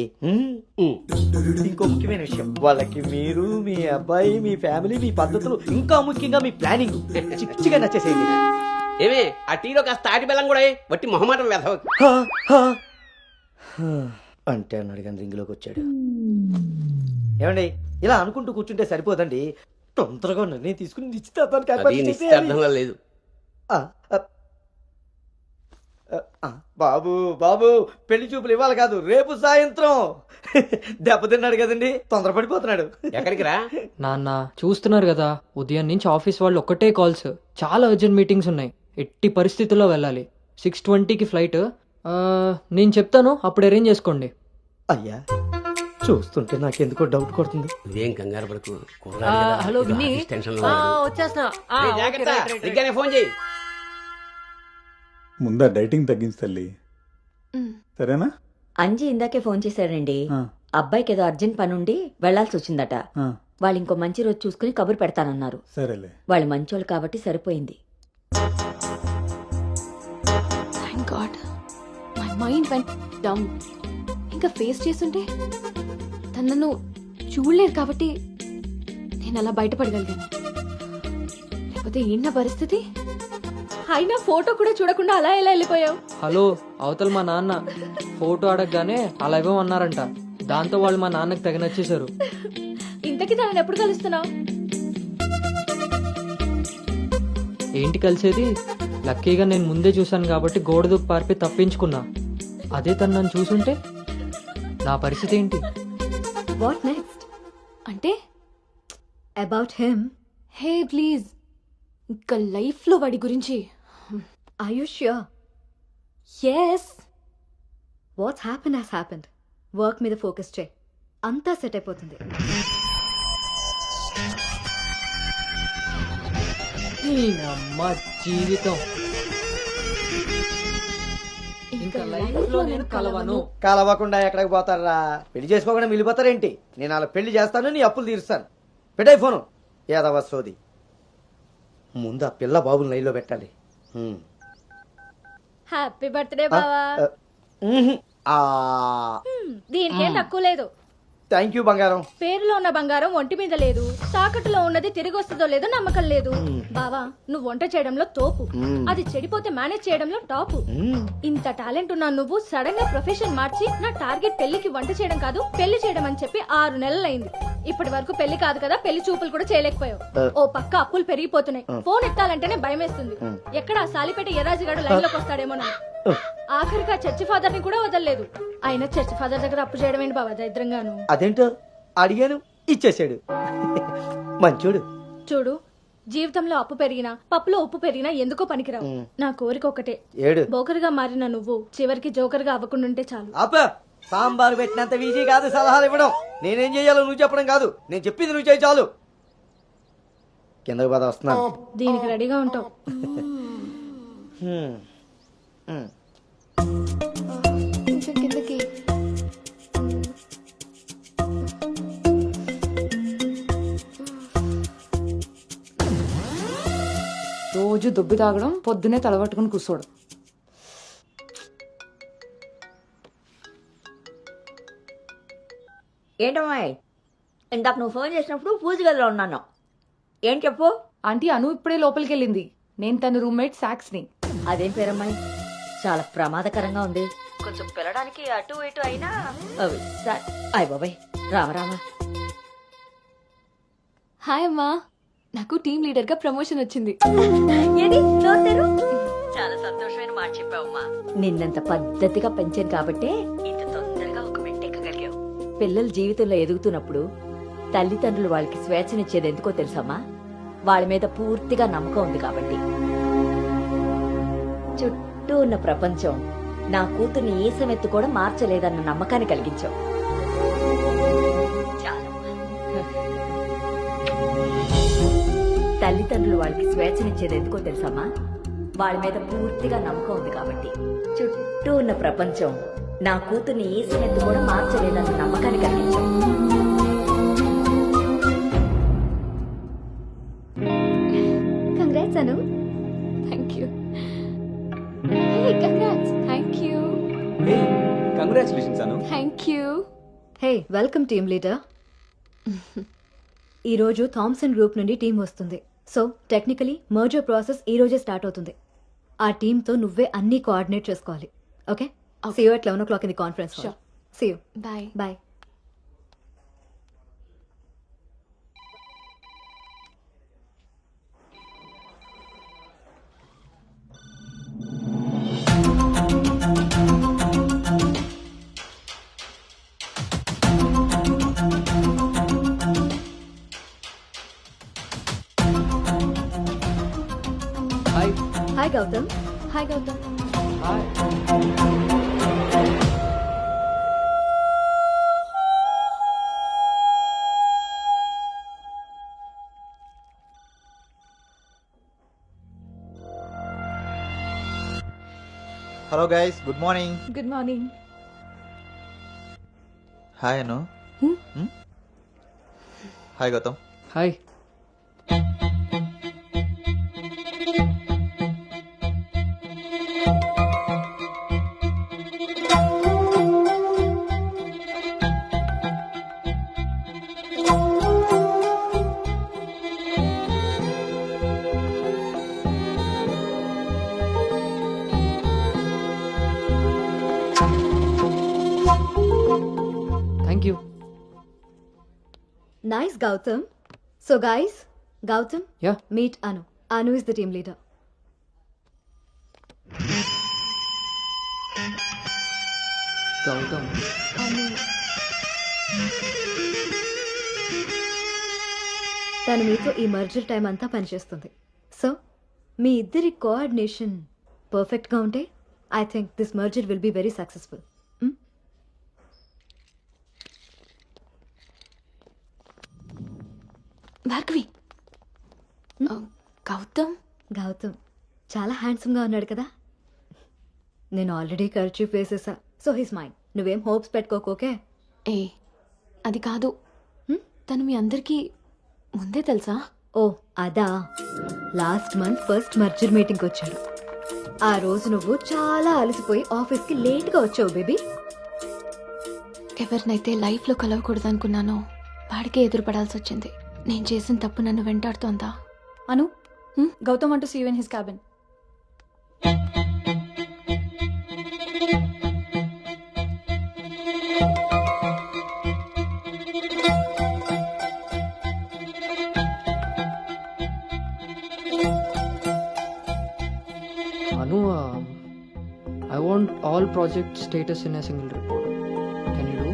ఇంకో ముఖ్యమైన విషయం, వాళ్ళకి మీరు, మీ అబ్బాయి, మీ ఫ్యామిలీ, మీ పద్ధతులు, ఇంకా ముఖ్యంగా మీ ప్లానింగ్ చిచ్చిగా నచ్చేసేయండి. ఏమే ఆ టీలో కాస్త తాటి బెల్లం కూడా వట్టి మొహమాటం వెధవ. అంటే అన్నాడు కానీ రింగులోకి వచ్చాడు. ఏమండి ఇలా అనుకుంటూ కూర్చుంటే సరిపోదండి. తొందరగా నిర్ణయం తీసుకుని నిశ్చితార్థంలో లేదు. బాబు బాబు పెళ్లి చూపులు ఇవ్వాలి కాదు, రేపు సాయంత్రం. దెబ్బతిన్నాడు కదండి, తొందరపడిపోతున్నాడు. ఎక్కడికి రా నాన్న, చూస్తున్నారు కదా ఉదయం నుంచి ఆఫీస్ వాళ్ళు ఒక్కటే కాల్స్, చాలా అర్జెంట్ మీటింగ్స్ ఉన్నాయి. ఎట్టి పరిస్థితుల్లో వెళ్ళాలి. 6:20కి ఫ్లైట్. నేను చెప్తాను, అప్పుడు అరేంజ్ చేసుకోండి. అయ్యా చూస్తుంటే నాకెందుకో డౌట్ కొడుతుంది. నువ్వేం కంగారు పడకు. హలో విన్నీ, వచ్చేస్తున్నా. ఫోన్ చేయి. ముందా డైటింగ్ తగ్గించి తల్లి, సరేనా? అంజీ ఇందాకే ఫోన్ చేశాడండి. అబ్బాయికి ఏదో అర్జెంట్ పని ఉండి వెళ్లాల్సి వచ్చిందట. వాళ్ళు ఇంకో మంచి రోజు చూసుకుని కబురు పెడతానన్నారు. సరేలే, వాళ్ళు మంచోళ్ళు కాబట్టి సరిపోయింది. Thank God my mind vent down. ఇంకా ఫేస్ చేస్తుంటే తనను చూడలేదు కాబట్టి నేను అలా బయటపడగలిగాను. లేకపోతే ఏంటి నా పరిస్థితి? అయినా ఫోటో కూడా చూడకుండా అలా ఎలా వెళ్ళిపోయావు? హలో, అవతల మా నాన్న ఫోటో అడగగానే అలా ఇవ్వమన్నారంట. దాంతో వాళ్ళు మా నాన్నకి తెగ నచ్చేశారు. ఇంతకీ తనని ఎప్పుడు కలుస్తున్నావు? ఏంటి కలిసేది? లక్కీగా నేను ముందే చూశాను కాబట్టి గోడ దూకి పారిపోయి తప్పించుకున్నా. అదే తను నన్ను చూసుంటే నా పరిస్థితి ఏంటి? What next? అంటే అబౌట్ హిమ్. హే ప్లీజ్, ఇంకా లైఫ్లో వాడి గురించి. Are you sure? Yes. What's happened has happened. Work మీద ఫోకస్ చేయి, అంతా సెట్ అయిపోతుంది. జీవితం ఇంకా లైఫ్ లో నేను కలవను. కలవకుండా ఎక్కడికి పోతారా? పెళ్లి చేసుకోకుండా మిగిలిపోతారేంటి? నేను అలా పెళ్లి చేస్తాను, నీ అప్పులు తీరుస్తాను. పెట్టాయి ఫోను. ఏదవ సోది. ముందు ఆ పిల్ల బాబుని లైన్లో పెట్టాలి. హ్యాపీ బర్త్డే బావా. దీనికేం తక్కువ లేదు. థ్యాంక్ యూ బంగారం. పేరులో ఉన్న బంగారం ఒంటి మీద లేదు, తాకట్టులో ఉన్నది తిరిగి వస్తుందో లేదో నమ్మకం లేదు. బావా, నువ్వు వంట చేయడంలో తోపు, అది చెడిపోతే మేనేజ్ చేయడంలో టాపు. ఇంత టాలెంట్ ఉన్నా నువ్వు సడన్ గా ప్రొఫెషన్ మార్చి నా టార్గెట్ పెళ్లికి వంట చేయడం కాదు పెళ్లి చేయడం అని చెప్పి 6 నెలలైంది. ఇప్పటి వరకు పెళ్లి కాదు కదా, పెళ్లి చూపులు కూడా చేయలేకపోయావు. ఓ పక్క అప్పులు పెరిగిపోతున్నాయి, ఫోన్ ఎత్తాలంటేనే భయమేస్తుంది. ఎక్కడ సాలిపేట ఎర్రాజిగాడు లైన్ లోకి వస్తాడేమోనా. ఆఖరిగా చర్చి ఫాదర్ ని కూడా వదలలేదు. ఆయన చర్చి ఫాదర్ దగ్గర అప్పు చేయడం ఏంటి బాబా దరిద్రంగాను. అదేంటో అడిగాను, ఇచ్చేసాడు. మంచోడు. చూడు, జీవితంలో అప్పు పెరిగినా పప్పులో ఉప్పు పెరిగినా ఎందుకో పనికిరావు. నా కోరిక ఒకటే, బోకరుగా మారిన నువ్వు చివరికి జోకర్ గా అవ్వకుండా చాలు. అప్ప సాంబార్ పెట్టినంత ఈజీ కాదు సలహాలు ఇవ్వడం. నేనేం చెయ్యాలో నువ్వు చెప్పడం కాదు, నేను చెప్పింది నువ్వు చేయి చాలు. కిందకి పద, వస్తున్నాను. దీనికి రెడీగా ఉంటావు. కొంచెం కిందకి. రోజు దుబ్బి తాగడం, పొద్దునే తలబట్టుకుని కూర్చోడు. ఏంటమ్మాయి, ఇందాక నువ్వు ఫోన్ చేసినప్పుడు పూజ గదిలో ఉన్నాను. ఏం చెప్పు? ఆంటీ అను ఇప్పుడే లోపలికి వెళ్ళింది. నేను తన రూమ్మేట్ సాక్స్ని. అదేం పేరమ్మాయి, చాలా ప్రమాదకరంగా ఉంది. కొంచెం పిల్లడానికి అటు ఇటు అయినా అయ్ బాబాయ్, రామరామా. హాయ్ అమ్మా, నాకు టీమ్ లీడర్ గా ప్రమోషన్ వచ్చింది. చాలా సంతోషమైన మాట చెప్పావమ్మా. నిన్నంత పద్ధతిగా పెంచాను కాబట్టే ఇంత తొందరగా ఒక మెట్టెక్కగలిగావు. పిల్లల జీవితంలో ఎదుగుతున్నప్పుడు తల్లిదండ్రులు వాళ్ళకి స్వేచ్ఛనిచ్చేది ఎందుకో తెలుసమ్మా? వాళ్ళ మీద పూర్తిగా నమ్మకం ఉంది కాబట్టి. చుట్టూ ఉన్న ప్రపంచం నా కూతుర్ని ఏ సమెత్తు కూడా మార్చలేదన్న నమ్మకాన్ని కలిగించావు. తల్లిదండ్రులు వాళ్ళకి స్వేచ్ఛనిచ్చేది ఎందుకో తెలుసమ్మా? వాళ్ళ మీద పూర్తిగా నమ్మకం ఉంది కాబట్టి. చుట్టూ ఉన్న ప్రపంచం నా కూతుర్ని ఏ సమెత్తు కూడా మార్చలేదన్న నమ్మకాన్ని కలిగించావు. Congrats Anu. Thank you. Hey congrats. Thank you. Congratulations Anu. Thank you. Hey, welcome team leader. ఈరోజు థామ్సన్ గ్రూప్ నుండి టీం వస్తుంది. సో టెక్నికలీ మర్జర్ ప్రాసెస్ ఈ రోజే స్టార్ట్ అవుతుంది. ఆ టీంతో నువ్వే అన్ని కోఆర్డినేట్ చేసుకోవాలి. Okay, see you at 11 o'clock in the conference hall. See you. Bye. Bye. Hi. Hi Gautam. Hi Gautam. Hi. Hello guys, good morning. Good morning. Hi Anu. Hi Gautam. Hi. Thank you. Nice, Gautam. So guys, Gautam, Yeah. meet Anu. Anu is the team leader. Gautam. తను మీతో ఈ merger time అంతా పనిచేస్తుంది. So మీ ఇద్దరి coordination పర్ఫెక్ట్గా ఉంటే I think this merger will be very successful. Bhargavi. Gautam. Gautam చాలా హ్యాండ్సమ్గా ఉన్నాడు కదా. నేను ఆల్రెడీ కర్చీఫ్ వేసేసా. So he's mine. నువ్వేం హోప్స్ పెట్టుకోకోకే. ఏ అది కాదు, తను మీ అందరికీ ముందే తెలుసా? ఓ అదా, లాస్ట్ మంత్ ఫస్ట్ మర్జర్ మీటింగ్కి వచ్చాడు. ఆ రోజు నువ్వు చాలా అలసిపోయి ఆఫీస్కి లేట్గా వచ్చావు బేబీ. ఎవరినైతే లైఫ్లో కలవకూడదు అనుకున్నానో వాడికే ఎదురుపడాల్సి వచ్చింది. నేను చేసిన తప్పు నన్ను వెంటాడుతోందా? అను, Gautam want to see you in his cabin. Anu, I want all project status in a single report. Can you do?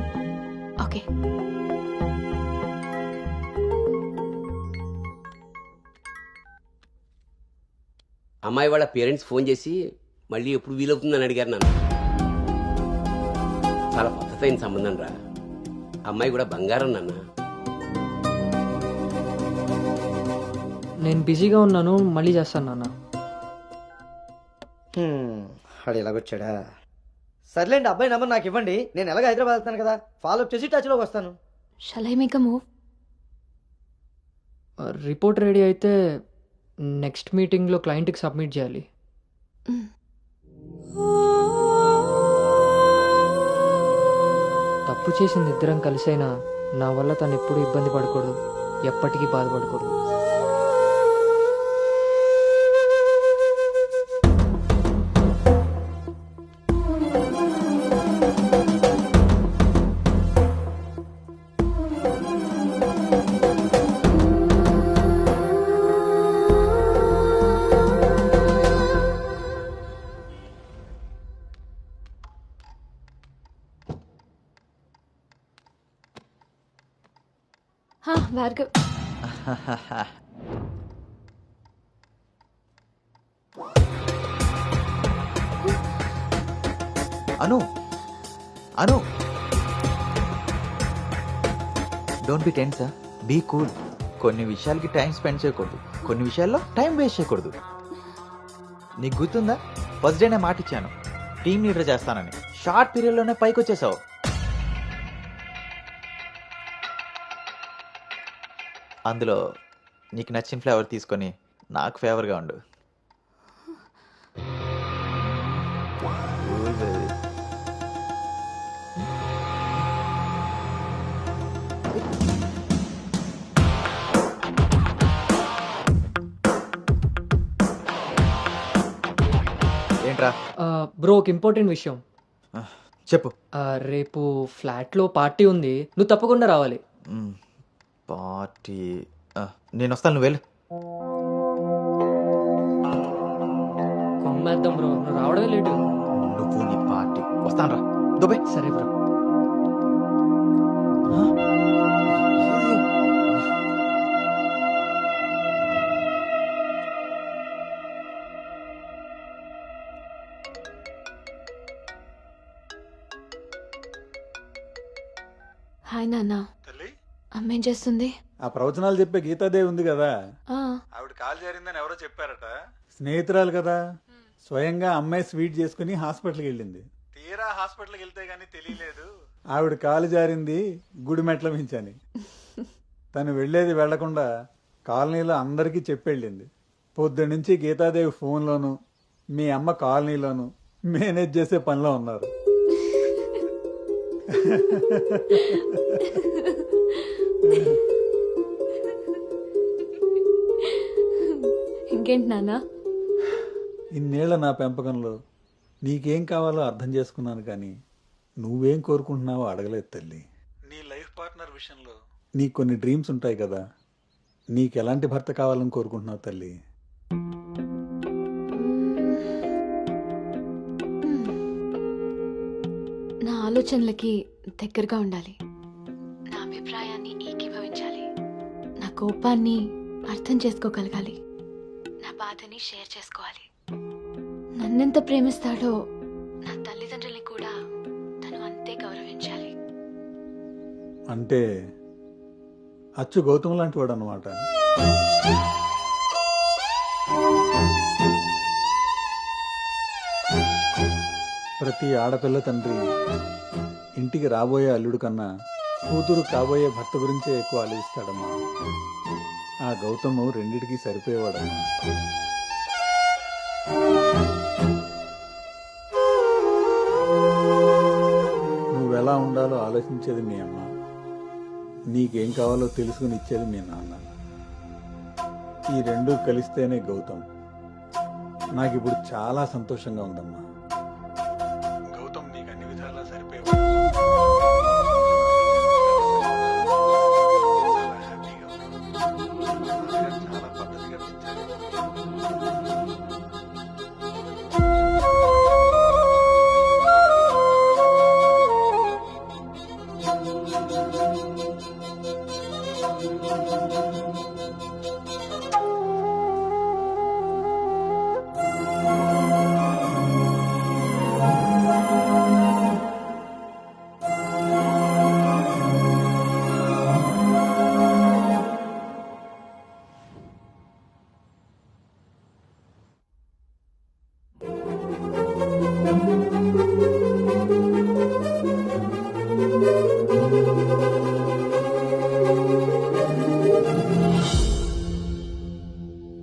Okay. అమ్మాయి వాళ్ళ పేరెంట్స్ ఫోన్ చేసి మళ్ళీ ఎప్పుడు వీలవుతుందని అడిగారు నన్ను. చాలా పద్ధతైన సంబంధం రా. అమ్మాయి కూడా బంగారం నాన్న. నేను బిజీగా ఉన్నాను, మళ్ళీ చేస్తాను నాన్న. వాడు ఎలాగొచ్చాడా? సర్లేండి, అబ్బాయి నెంబర్ నాకు ఇవ్వండి. నేను ఎలాగ హైదరాబాద్ వెళ్తాను కదా, ఫాలో అప్ చేసి టచ్లోకి వస్తాను. Shall I make a move? Report ready అయితే నెక్స్ట్ మీటింగ్లో క్లయింట్కి సబ్మిట్ చేయాలి. తప్పు చేసింది ఇద్దరం కలిసైనా నా వల్ల తను ఎప్పుడు ఇబ్బంది పడకూడదు, ఎప్పటికీ బాధపడకూడదు. Bhargav. Anu Anu don't be tense, be cool. కొన్ని విషయాలకి టైం స్పెండ్ చేయకూడదు, కొన్ని విషయాల్లో టైం వేస్ట్ చేయకూడదు. నీకు గుర్తుందా, ఫస్ట్ డే నేను మాట ఇచ్చాను టీమ్ లీడర్ చేస్తానని. షార్ట్ పీరియడ్లోనే పైకి వచ్చేసావు. అందులో నీకు నచ్చిన ఫ్లేవర్ తీసుకొని నాకు ఫేవర్గా ఉండు. ఏంట్రా? బ్రో, ఒక ఇంపార్టెంట్ విషయం చెప్పు. రేపు ఫ్లాట్లో పార్టీ ఉంది, నువ్వు తప్పకుండా రావాలి. పార్టీ? నేను వస్తాను, నువ్వు వెళ్ళు. కొమ్మేద్దాం బ్రో, నువ్వు రావడమే లేటు. నువ్వు నీ పార్టీ. వస్తాను రా దుబాయ్. సరే బ్రో. హాయ్ నాన్న. అమ్మ ఏం చేస్తుంది? ఆ ప్రవచనాలు చెప్పే గీతాదేవి ఉంది కదా, ఆ, ఆవిడ కాల్ జారిందని ఎవరో చెప్పారట. స్నేహితురాలు కదా, స్వయంగా అమ్మాయి స్వీట్ చేసుకుని హాస్పిటల్కి వెళ్ళింది. తీరా హాస్పిటల్కి వెళ్తే గానీ తెలియలేదు ఆవిడ కాలు జారింది గుడి మెట్ల మించని. తను వెళ్ళేది వెళ్లకుండా కాలనీలో అందరికీ చెప్పెళ్ళింది. పొద్దున్నుంచి గీతాదేవి ఫోన్లోను, మీ అమ్మ కాలనీలోను మేనేజ్ చేసే పనిలో ఉన్నారు. ఇంకేంటి నాన్న? ఇన్నేళ్ల నా పెంపకంలో నీకేం కావాలో అర్థం చేసుకున్నాను, కానీ నువ్వేం కోరుకుంటున్నావో అడగలేదు తల్లి. నీ లైఫ్ పార్ట్నర్ విషయంలో నీకు కొన్ని డ్రీమ్స్ ఉంటాయి కదా, నీకు ఎలాంటి భర్త కావాలని కోరుకుంటున్నావు తల్లి? నా ఆలోచనలకి దగ్గరగా ఉండాలి, నా అభిప్రాయాన్ని ఏకీభవించాలి, నా కోపాన్ని అర్థం చేసుకోగలగాలి, నా బాధని షేర్ చేసుకోవాలి. నన్నెంత ప్రేమిస్తాడో నా తల్లిదండ్రుల్ని కూడా తను అంతే గౌరవించాలి. అంటే అచ్చు గౌతమ్ లాంటి వాడు అన్నమాట. ప్రతి ఆడపిల్ల తండ్రి ఇంటికి రాబోయే అల్లుడు కన్నా కూతురు కాబోయే భర్త గురించే ఎక్కువ ఆలోచిస్తాడమ్మా. ఆ గౌతమ్ రెండిటికి సరిపోయేవాడమ్మా. నువ్వెలా ఉండాలో ఆలోచించేది మీ అమ్మ, నీకేం కావాలో తెలుసుకుని ఇచ్చేది మీ నాన్న. ఈ రెండూ కలిస్తేనే గౌతమ్. నాకు ఇప్పుడు చాలా సంతోషంగా ఉందమ్మా. గౌతమ్ నీకు అన్ని విధాలా సరిపోయేవాడు. చాలా పద్ధతిగా పెంచాలి.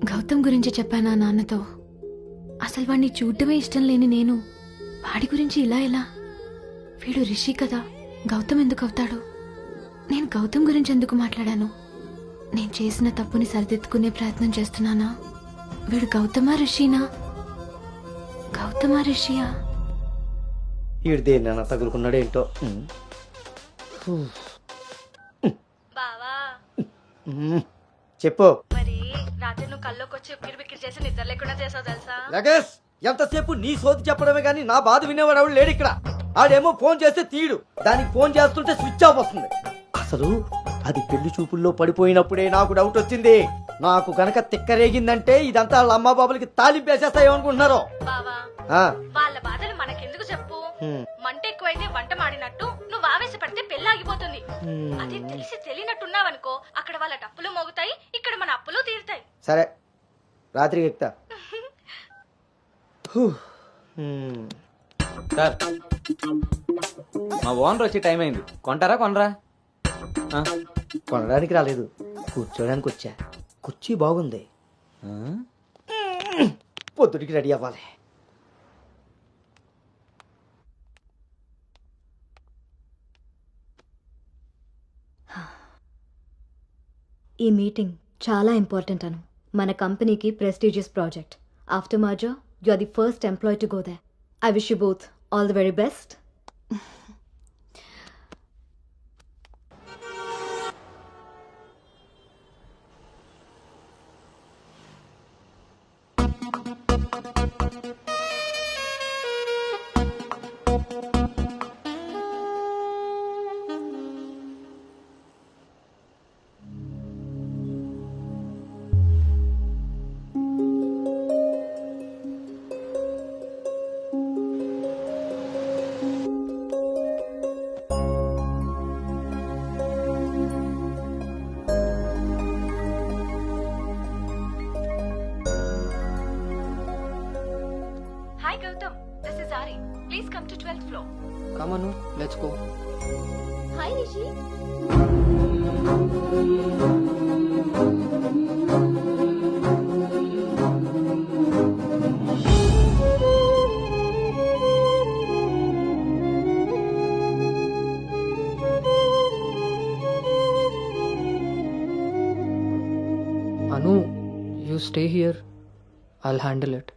గౌతమ్ గురించి చెప్పానా నాన్నతో? అసలు వాడిని చూడటమే ఇష్టం లేని నేను వాడి గురించి ఇలా ఎలా? వీడు రిషి కదా, గౌతమ్ ఎందుకు అవుతాడు? నేను గౌతమ్ గురించి ఎందుకు మాట్లాడాను? నేను చేసిన తప్పుని సరిదిద్దుకునే ప్రయత్నం చేస్తున్నానా? వీడు గౌతమా రిషినా? గౌతమా రిషియా? ఈడు దేన్నైనా తగులుకున్నాడేంటో. చెప్పు. మరి రాత్రి నువ్వు కల్లోకి వచ్చి ఉక్కిరి బిక్కిరి చేసి నిద్ర లేకుండా చేసావు తెలుసా? లగేష్, ఎంతసేపు నీ సోది చెప్పడమే గానీ నా బాధ వినేవాడు ఎవడు లేడు ఇక్కడ. ఆడేమో ఫోన్ చేస్తే తీయడు, దానికి ఫోన్ చేస్తుంటే స్విచ్ ఆఫ్ వస్తుంది. అసలు అది పెళ్లి చూపుల్లో పడిపోయినప్పుడే నాకు డౌట్ వచ్చింది. నాకు గనక తిక్కరేగిందంటే ఇదంతా వాళ్ళ అమ్మా బాబులకి తాలింపేసేస్తాయో అనుకుంటున్నారు. బావా ఆ, వాళ్ళ బాధలు మనకెందుకు చెప్పు. మంట ఎక్కువైతే వంట మాడినట్టు నువ్వు ఆవేశపడితే పెళ్లి ఆగిపోతుంది. అదే తెలిసి తెలియనట్టున్నావనుకో అక్కడ వాళ్ళ డప్పులు మోగుతాయి, ఇక్కడ మన అప్పులు తీరుతాయి. సరే రాత్రికి ఎక్కుతా. సార్ మా ఓనర్ వచ్చే టైం అయింది, కొంటారా కొనరా? కొనడానికి రాలేదు, కూర్చోడానికి వచ్చా. కుర్చీ బాగుంది, పొద్దుటికి రెడీ అవ్వాలి. ఈ మీటింగ్ చాలా ఇంపార్టెంట్ అను. మన కంపెనీకి prestigious project. After merger you are the first employee to go there. I wish you both all the very best. Hi Gautam, this is Ari. Please come to 12th floor. Come on, let's go. Hi Rishi. Anu, you stay here. I'll handle it.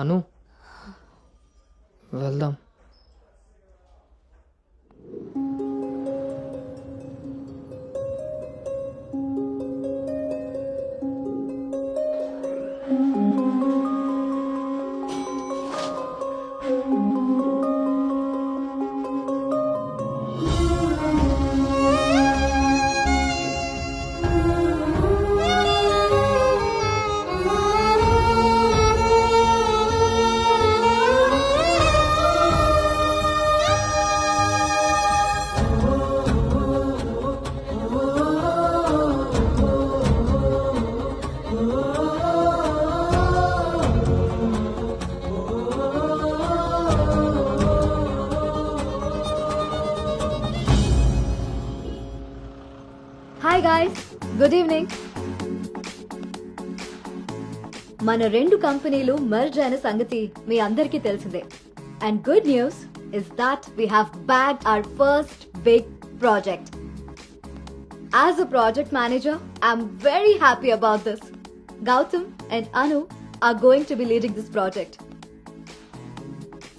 Anu వెళ్దాం. Hi guys, good evening. మన రెండు కంపెనీలు merge అయిన సంగతి మీ అందరికీ తెలిసిందే. And good news is that we have bagged our first big project. As a project manager, I'm very happy about this. Gautam and Anu are going to be leading this project.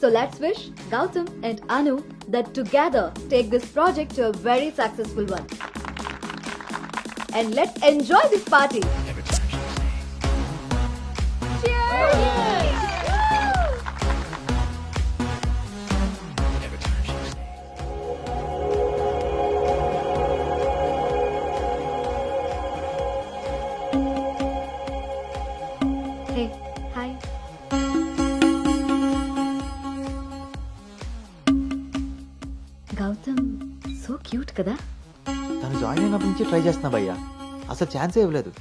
So let's wish Gautam and Anu that together take this project to a very successful one. And let's enjoy this party. Hey, hi. Gautam so cute కదా. తను join అయినప్పటి నుంచి try చేస్తున్నా భయ్యా, అసలు ఛాన్సే ఇవ్వలేదు.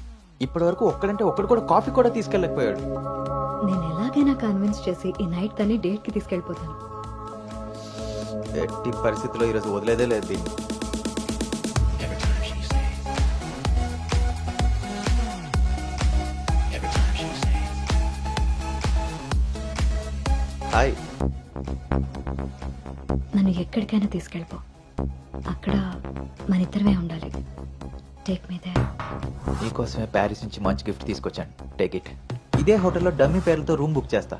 ఇప్పటి వరకు ఒక్కడంటే ఒక్కడు కూడా కాఫీ కూడా తీసుకెళ్ళకపోయాడు. నేను ఎలాగైనా కన్విన్స్ చేసి ఈ నైట్ తన్ని డేట్ కి తీసుకెళ్ళిపోతాను. ఎట్టి పరిస్థితుల్లో ఈరోజు వదిలేదే లేదు దీన్ని. హాయ్. నన్ను ఎక్కడికైనా తీసుకెళ్ళిపో. అక్కడ మన ఇద్దరమే ఉండాలి. Take me there. నీకోసమే ప్యారిస్ నుంచి మంచి గిఫ్ట్ తీసుకొచ్చాను. Take it. ఇదే హోటల్లో డమ్మీ పేర్లతో రూమ్ బుక్ చేస్తా.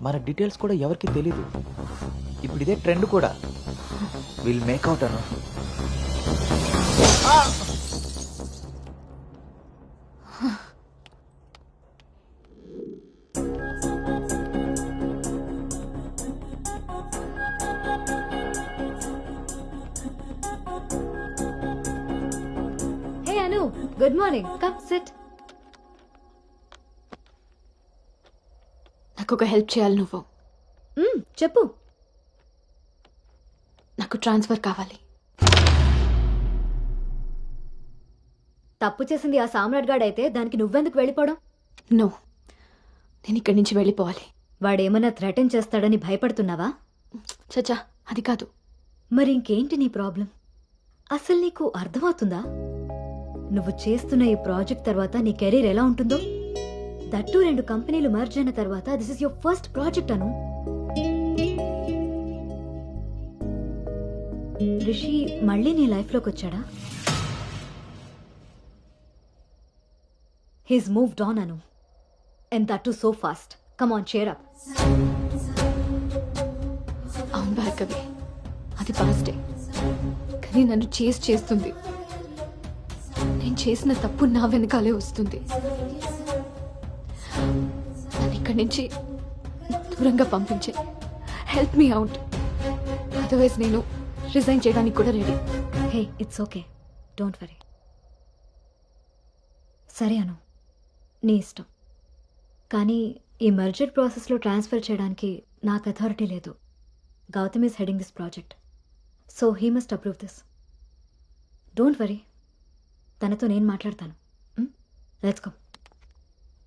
మన డీటెయిల్స్ కూడా ఎవరికి తెలీదు. ఇప్పుడు ఇదే ట్రెండ్ కూడా. Will make out Anu. Hey Anu, good morning. Come SIT. నాకు ఒక హెల్ప్ చేయాలి నువ్వు. చెప్పు. నాకు ట్రాన్స్ఫర్ కావాలి. తప్పు చేసింది ఆ సామ్రాట్ గాడు అయితే దానికి నువ్వెందుకు వెళ్ళిపోవడం? నో, నేను ఇక్కడి నుంచి వెళ్ళిపోవాలి. వాడేమన్నా థ్రెటన్ చేస్తాడని భయపడుతున్నావా? చచ్చా, అది కాదు. మరి ఇంకేంటి నీ ప్రాబ్లం? అసలు నీకు అర్థమవుతుందా? నువ్వు చేస్తున్న ఈ ప్రాజెక్ట్ తర్వాత నీ కెరీర్ ఎలా ఉంటుందో? దట్టు 2 కంపెనీలు మర్జ్ అయిన తర్వాత this is your first project Anu. Rishi మళ్ళీ నీ లైఫ్లోకి వచ్చాడా? He's moved on Anu. And that too so fast. Come on, cheer up. అవును భార్గవి, అది పాస్టే. కానీ నన్ను చేస్తుంది. నేను చేసిన తప్పు నా వెనకాలే వస్తుంది. నన్ను ఇక్కడి నుంచి దూరంగా పంపించే. Help me out. అదర్వైజ్ నేను రిజైన్ చేయడానికి కూడా ready. Hey, it's okay, don't worry. సరే అను, నీ ఇష్టం. కానీ ఈ మర్జర్ ప్రాసెస్లో ట్రాన్స్ఫర్ చేయడానికి నాకు అథారిటీ లేదు. Gautam is heading this project, so he must approve this. Don't worry, తనతో నేను మాట్లాడతాను. Let's go.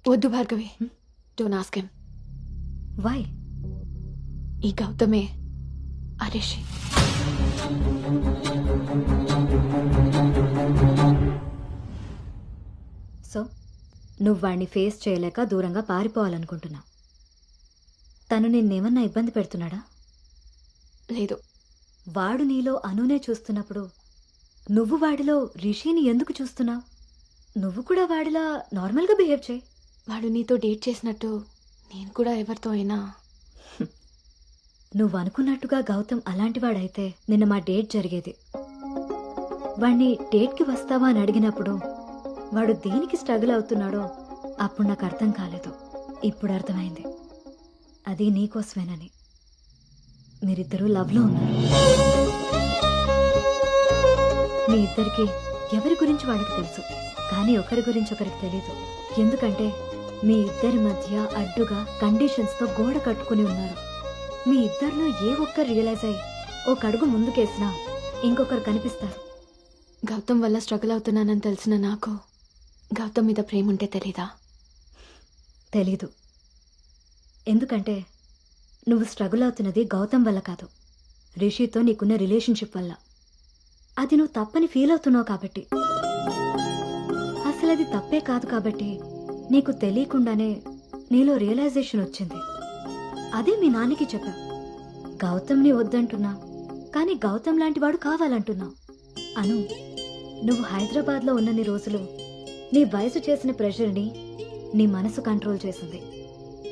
వద్దు Bhargavi, don't ask him. Why? ఈ గౌతమే ఆ రిషి. సో నువ్వు వాడిని ఫేస్ చేయలేక దూరంగా పారిపోవాలనుకుంటున్నావు. తను నిన్నేమన్నా ఇబ్బంది పెడుతున్నాడా? లేదు. వాడు నీలో అనునే చూస్తున్నప్పుడు నువ్వు వాడిలో రిషిని ఎందుకు చూస్తున్నావు? నువ్వు కూడా వాడిలా నార్మల్గా బిహేవ్ చేయి. వాడు నీతో డేట్ చేసినట్టు నేను కూడా ఎవరితో అయినా. నువ్వు అనుకున్నట్టుగా గౌతమ్ అలాంటి వాడైతే నిన్న మా డేట్ జరిగేది. వాడిని డేట్కి వస్తావా అని అడిగినప్పుడు వాడు దేనికి స్ట్రగుల్ అవుతున్నాడో అప్పుడు నాకు అర్థం కాలేదు. ఇప్పుడు అర్థమైంది. అది నీకోసమేనని. మీరిద్దరూ లవ్లో ఉన్నారు. మీ ఇద్దరికి ఎవరి గురించి వాళ్ళకి తెలుసు, కానీ ఒకరి గురించి ఒకరికి తెలీదు. ఎందుకంటే మీ ఇద్దరి మధ్య అడ్డుగా కండిషన్స్తో గోడ కట్టుకుని ఉన్నారు. మీ ఇద్దరిలో ఏ ఒక్కరు రియలైజ్ అయ్యి ఒక అడుగు ముందుకేసినా ఇంకొకరు కనిపిస్తారు. గౌతమ్ వల్ల స్ట్రగుల్ అవుతున్నానని తెలిసిన నాకు గౌతమ్ మీద ప్రేమ ఉంటే తెలీదా? తెలీదు. ఎందుకంటే నువ్వు స్ట్రగుల్ అవుతున్నది గౌతమ్ వల్ల కాదు, రిషితో నీకున్న రిలేషన్షిప్ వల్ల. అది నువ్వు తప్పని ఫీల్ అవుతున్నావు కాబట్టి. అసలు అది తప్పే కాదు కాబట్టి నీకు తెలియకుండానే నీలో రియలైజేషన్ వచ్చింది. అదే మీ నాన్నకి చెప్పా. గౌతమ్ని వద్దంటున్నా, కానీ గౌతమ్ లాంటి వాడు కావాలంటున్నావు. అను, నువ్వు హైదరాబాద్లో ఉన్నన్ని రోజులు నీ వయసు చేసిన ప్రెషర్ని నీ మనసు కంట్రోల్ చేసింది.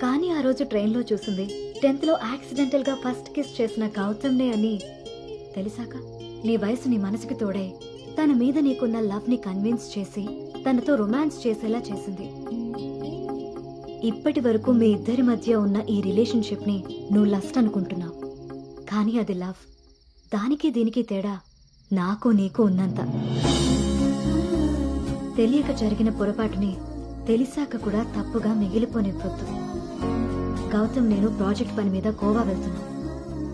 కానీ ఆ రోజు ట్రైన్లో చూసింది 10th యాక్సిడెంటల్గా ఫస్ట్ కిస్ చేసిన గౌతమ్నే అని తెలిసాక నీ వయసు నీ మనసుకి తోడై తన మీద నీకున్న లవ్ని కన్విన్స్ చేసి తనతో రొమాన్స్ చేసేలా చేసింది. ఇప్పటి వరకు మీ ఇద్దరి మధ్య ఉన్న ఈ రిలేషన్షిప్ని నువ్వు లస్ట్ అనుకుంటున్నావు, కానీ అది లవ్. దానికి దీనికి తేడా నాకు నీకు ఉన్నంత. తెలియక జరిగిన పొరపాటుని తెలిసాక కూడా తప్పుగా మిగిలిపోనివ్వద్దు. గౌతమ్ నేను ప్రాజెక్ట్ పని మీద గోవా వెళ్తున్నా.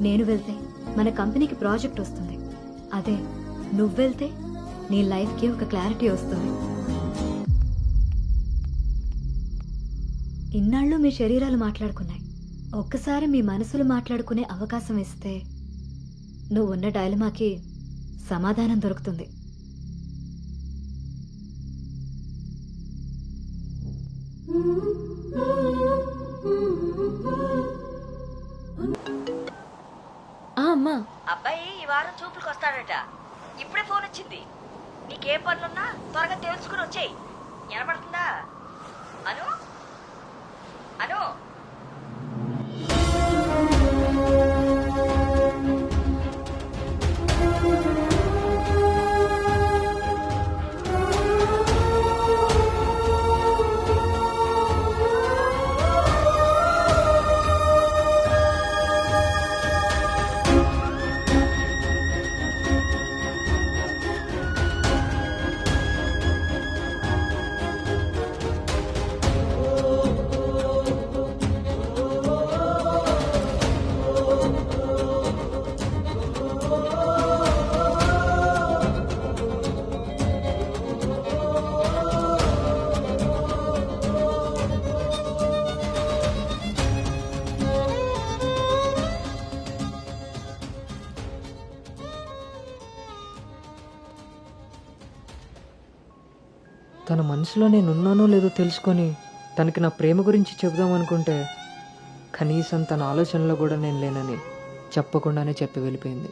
నేను వెళ్తే మన కంపెనీకి ప్రాజెక్ట్ వస్తుంది. అదే నువ్వు వెళ్తే నీ లైఫ్కి ఒక క్లారిటీ వస్తుంది. ఇన్నాళ్ళు మీ శరీరాలు మాట్లాడుకున్నాయి. ఒక్కసారి మీ మనసులు మాట్లాడుకునే అవకాశం ఇస్తే నువ్వు ఉన్న డైలమాకి సమాధానం దొరుకుతుంది. అబ్బాయి ఈ వారం చూపులకు వస్తాడట. ఇప్పుడే ఫోన్ వచ్చింది. నీకేం పనులున్నా త్వరగా తెలుసుకుని వచ్చేయి. వినపడుతుందా? అను అను తన మనసులో నేనున్నానో లేదో తెలుసుకొని తనకి నా ప్రేమ గురించి చెబుదాం అనుకుంటే కనీసం తన ఆలోచనలో కూడా నేను లేనని చెప్పకుండానే చెప్పి వెళ్ళిపోయింది.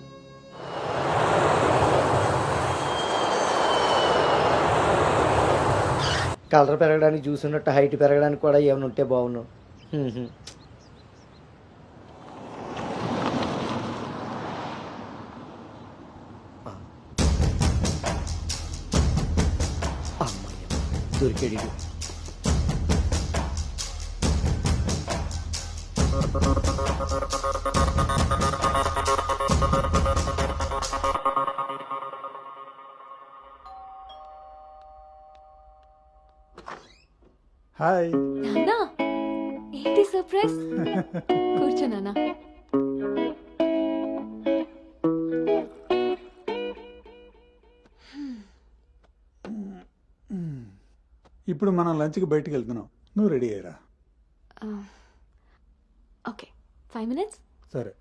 కలర్ పెరగడానికి చూసినట్టు హైట్ పెరగడానికి కూడా ఏమైనా ఉంటే బాగున్నావు. దొరికాడు. హాయ్. నాన్నా ఏంటి సర్ప్రైజ్? కూర్చో నాన్న. ఇప్పుడు మనం లంచ్కి బయటికి వెళ్తున్నాం, నువ్వు రెడీ అయ్యరా. Okay, 5 minutes. సరే.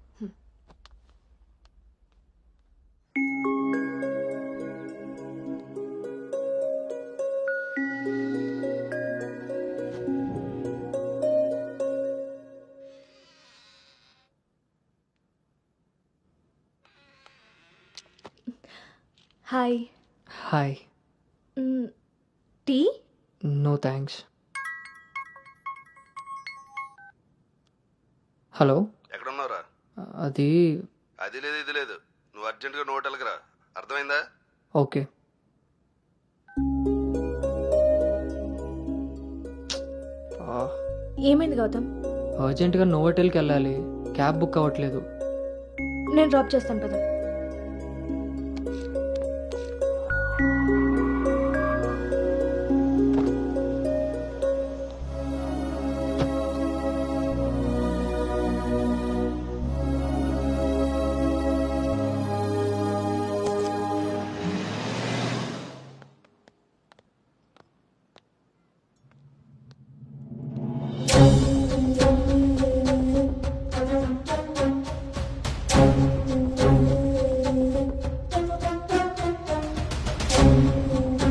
Hi. Hi. Tea? No thanks. Hello, ఎక్కడున్నారా? అది అది లేదు ఇది లేదు, నువ్వు అర్జెంటుగా నోటెల్కి రా, అర్థమైందా? ఓకే. ఏమైంది గౌతమ్? అర్జెంటుగా నోవోటెల్కి వెళ్ళాలి, క్యాబ్ బుక్ అవ్వట్లేదు. నేను డ్రాప్ చేస్తాను కదా.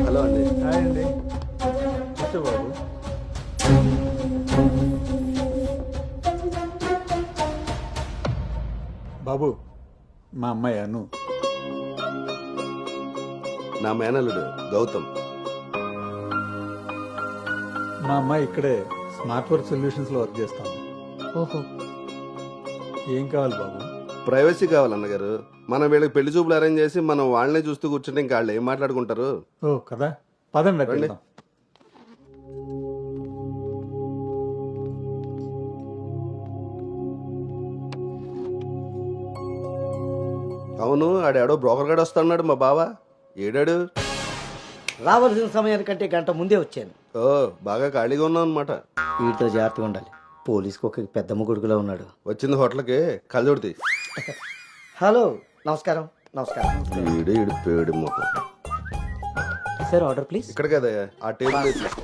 హలో అండి. హాయ్ అండి, కూర్చో బాబు. బాబు, మా అమ్మాయి అను. నా మేనల్లుడు గౌతమ్. మా అమ్మాయి ఇక్కడే స్మార్ట్ వర్క్ సొల్యూషన్స్ లో వర్క్ చేస్తాం. ఓహో. ఏం కావాలి బాబు? ప్రైవసీ కావాలన్నగారు. మనం వీళ్ళకి పెళ్లి చూపులు అరేంజ్ చేసి మనం వాళ్ళనే చూస్తూ కూర్చుంటే ఇంకా వాళ్ళు ఏం మాట్లాడుకుంటారు? ఓ కదా, పదండి అటు రండి. వెళ్దాం. అవును, ఆడాడో బ్రోకర్ గడు వస్తున్నాడు మా బావ. ఏడాడు? రావాల్సిన సమయానికంటే గంట ముందే వచ్చాను. ఓ, బాగా ఖాళీగా ఉన్నావు అనమాట. వీటితో జాగ్రత్తగా ఉండాలి. పోలీస్కి ఒక పెద్ద ముగుడుగులో ఉన్నాడు. వచ్చింది హోటల్కి కళ్ళజోడితే. హలో, నమస్కారం. నమస్కారం. ఈడు పేడు మొక్క. Sir order please. ఇక్కడ కదా ఆ టేబుల్ తీసుకో.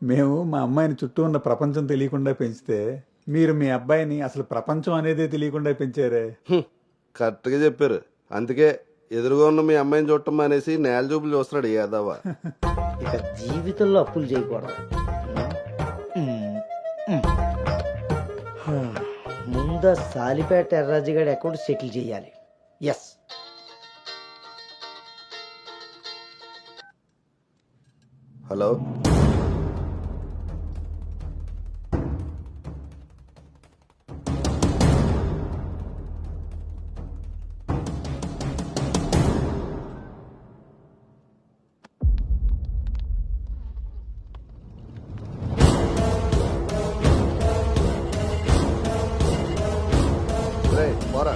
మేము మా అమ్మాయిని చుట్టూ ఉన్న ప్రపంచం తెలియకుండా పెంచితే మీరు మీ అబ్బాయిని అసలు ప్రపంచం అనేదే తెలియకుండా పెంచారే. కరెక్ట్గా చెప్పారు. అందుకే ఎదురుగా ఉన్న మీ అమ్మాయిని చూడటం మానేసి నేల చూపులు చూస్తున్నాడు యాదవ. ఇక జీవితంలో అప్పులు చేయకూడదు. ముందు సాలిపేట ఎర్రాజుగాడి అకౌంట్ సెటిల్ చేయాలి. ఎస్. హలో, పోరా.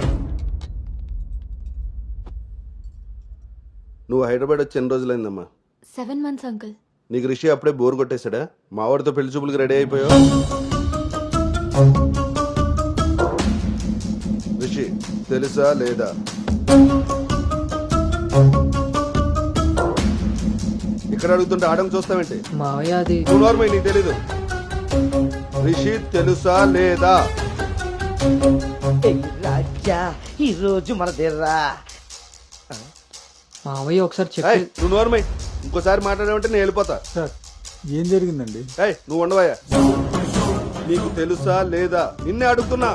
నువ్వు హైదరాబాద్ వచ్చి ఎన్ని రోజులైందమ్మా? 7 months, uncle. నీకు రిషి అప్పుడే బోర్ కొట్టేశాడా? మా వాడితో పెళ్లి చూపులకు రెడీ అయిపోయావు. రిషి తెలుసా లేదా? ఇక్కడ అడుగుతుంటే ఆడం చూస్తావేంటి? మావయ్య అది నార్మల్, నీకు తెలీదు. రిషి తెలుసా లేదా? రాజా ఈ రోజు మన దేర్రా. మావయ్య ఒకసారి చెప్పి నువ్వు నోర్మై, ఇంకోసారి మాట్లాడామంటే నేను వెళ్ళిపోతా. సార్ ఏం జరిగిందండి? నువ్వు ఉండవయ్యా. నీకు తెలుసా లేదా? నిన్నే అడుగుతున్నా.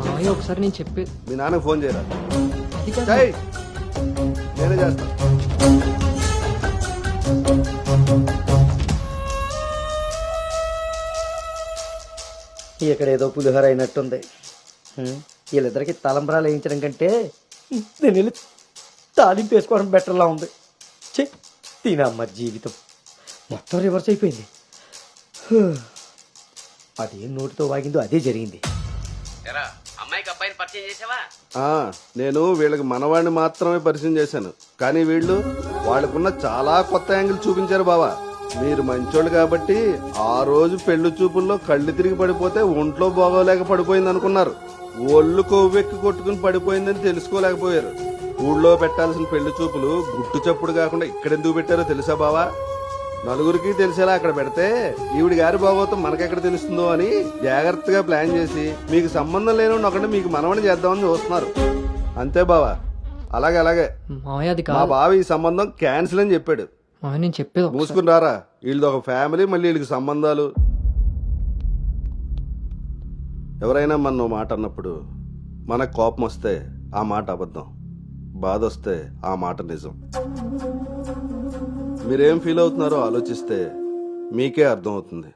మావయ్య ఒకసారి నేను చెప్పి మీ నాన్నకు ఫోన్ చేయరా? నేనే చేస్తా. ఇక్కడ ఏదో పులిహోర అయినట్టుంది. వీళ్ళిద్దరికి తలంబ్రాలు వేయించడం కంటే నేను వెళ్ళి తాలింపు వేసుకోవడం బెటర్లా ఉంది. తినమ్మ జీవితం మొత్తం రివర్స్ అయిపోయింది. అదే నోటితో వాగిందో అదే జరిగింది. అమ్మాయికి అబ్బాయిని పరిచయం చేసావా? నేను వీళ్ళకి మనవాడిని మాత్రమే పరిచయం చేశాను, కానీ వీళ్ళు వాళ్ళకున్న చాలా కొత్త యాంగిల్ చూపించారు బావా. మీరు మంచోళ్ళు కాబట్టి ఆ రోజు పెళ్లి చూపుల్లో కళ్ళు తిరిగి పడిపోతే ఒంట్లో బాగోలేక పడిపోయింది అనుకున్నారు. ఒళ్ళు కొవ్వెక్కి కొట్టుకుని పడిపోయిందని తెలుసుకోలేకపోయారు. ఊళ్ళో పెట్టాల్సిన పెళ్లి చూపులు గుట్టు చప్పుడు కాకుండా ఇక్కడెందుకు పెట్టారో తెలుసా బావా? నలుగురికి తెలిసేలా అక్కడ పెడితే ఈవిడి గారి బాగోతం మనకెక్కడ తెలుస్తుందో అని జాగ్రత్తగా ప్లాన్ చేసి మీకు సంబంధం లేని ఒకటి మీకు మనవని చేద్దామని చూస్తున్నారు. అంతే బావా. అలాగే అలాగే మావయ్య అది మా బావ ఈ సంబంధం క్యాన్సిల్ అని చెప్పాడు. నేను చెప్పేది మూసుకుని రారా. వీళ్ళది ఒక ఫ్యామిలీ, మళ్ళీ వీళ్ళకి సంబంధాలు. ఎవరైనా మన మాట అన్నప్పుడు మనకు కోపం వస్తే ఆ మాట అబద్ధం, బాధ వస్తే ఆ మాట నిజం. మీరేం ఫీల్ అవుతున్నారో ఆలోచిస్తే మీకే అర్థం అవుతుంది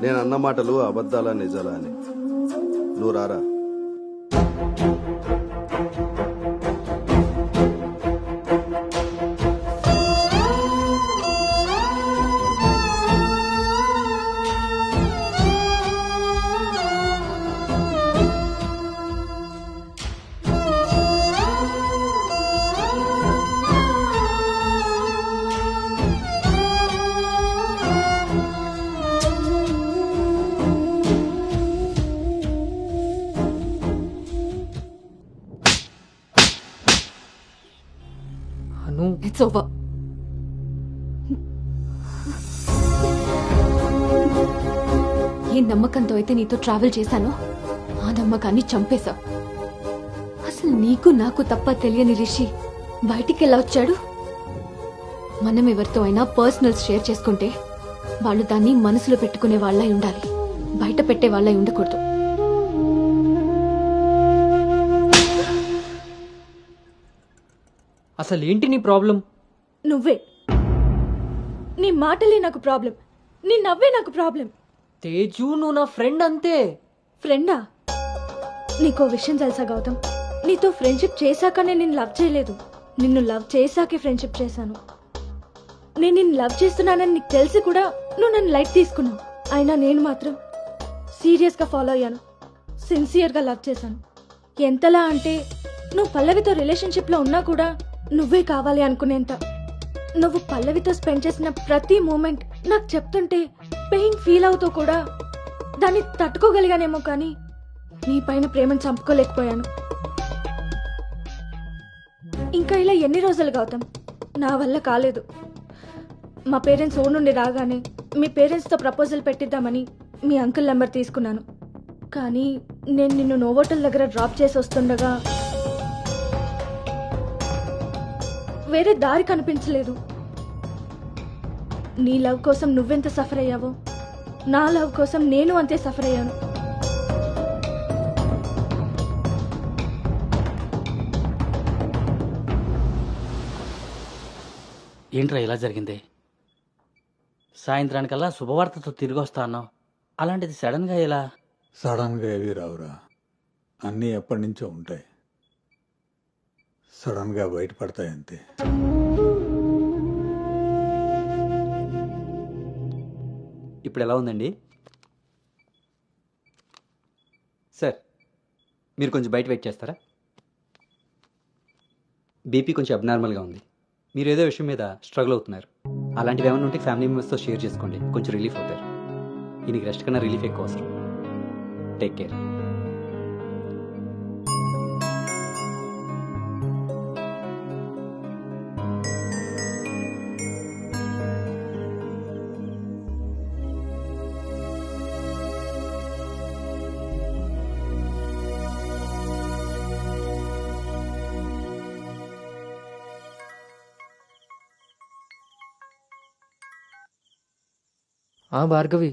నేను అన్న మాటలు అబద్ధాలా నిజాలా అని. నువ్వు రారా. It's over. ఏ నమ్మకంతో అయితే నీతో ట్రావెల్ చేశానో ఆ నమ్మకాన్ని చంపేశా. అసలు నీకు నాకు తప్ప తెలియని రిషి బయటికి ఎలా వచ్చాడు? మనం ఎవరితో అయినా పర్సనల్స్ షేర్ చేసుకుంటే వాళ్ళు దాన్ని మనసులో పెట్టుకునే వాళ్ళై ఉండాలి, బయట పెట్టే వాళ్ళై ఉండకూడదు. అసలు ఏంటి నీ ప్రాబ్లం? నువ్వే. నీ మాటలే నాకు ప్రాబ్లం, నీ నవ్వే నాకు ప్రాబ్లం. తేజు నువ్వు నా ఫ్రెండ్ అంతే. ఫ్రెండా? నీకో విషయం తెలుసా గౌతమ్, నీతో ఫ్రెండ్షిప్ చేశాకనే నేను లవ్ చేయలేదు, నిన్ను లవ్ చేశాకే ఫ్రెండ్షిప్ చేశాను. నేను నిన్ను లవ్ చేస్తున్నానని నీకు తెలిసి కూడా నువ్వు నన్ను లైట్ తీసుకున్నావు. అయినా నేను మాత్రం సీరియస్గా ఫాలో అయ్యాను, సిన్సియర్గా లవ్ చేశాను. ఎంతలా అంటే నువ్వు పల్లవితో రిలేషన్షిప్లో ఉన్నా కూడా నువ్వే కావాలి అనుకునేంత. నువ్వు పల్లవితో స్పెండ్ చేసిన ప్రతి మూమెంట్ నాకు చెప్తుంటే పెయిన్ ఫీల్ అవుతూ కూడా దాన్ని తట్టుకోగలిగానేమో, కానీ నీ పైన ప్రేమను చంపుకోలేకపోయాను. ఇంకా ఇలా ఎన్ని రోజులు గౌతమ్? నా వల్ల కాలేదు. మా పేరెంట్స్ ఊరు నుండి రాగానే మీ పేరెంట్స్తో ప్రపోజల్ పెట్టిద్దామని మీ అంకుల్ నెంబర్ తీసుకున్నాను. కానీ నేను నిన్ను నోవోటల్ దగ్గర డ్రాప్ చేసి వస్తుండగా వేరే దారి కనిపించలేదు. నీ లవ్ కోసం నువ్వెంత సఫర్ అయ్యావో నా లవ్ కోసం నేను అంతే సఫర్ అయ్యాను. ఏంట్రా ఇలా జరిగింది? సాయంత్రానికల్లా శుభవార్తతో తిరిగి వస్తా అన్నావు, అలాంటిది సడన్గా ఇలా? సడన్గా ఏవి రావురా, అన్నీ ఎప్పటి నుంచో ఉంటాయి, సడన్గా బయటపడతాయి అంతే. ఇప్పుడు ఎలా ఉందండి సార్? మీరు కొంచెం బయట వెయిట్ చేస్తారా? బీపీ కొంచెం అబ్నార్మల్గా ఉంది. మీరు ఏదో విషయం మీద స్ట్రగుల్ అవుతున్నారు. అలాంటివి ఏమైనా ఉంటే ఫ్యామిలీ మెంబర్స్తో షేర్ చేసుకోండి, కొంచెం రిలీఫ్ అవుతారు. ఈయనకి రెస్ట్ కన్నా రిలీఫ్ ఎక్కువ అవసరం. Take care. భార్గవి,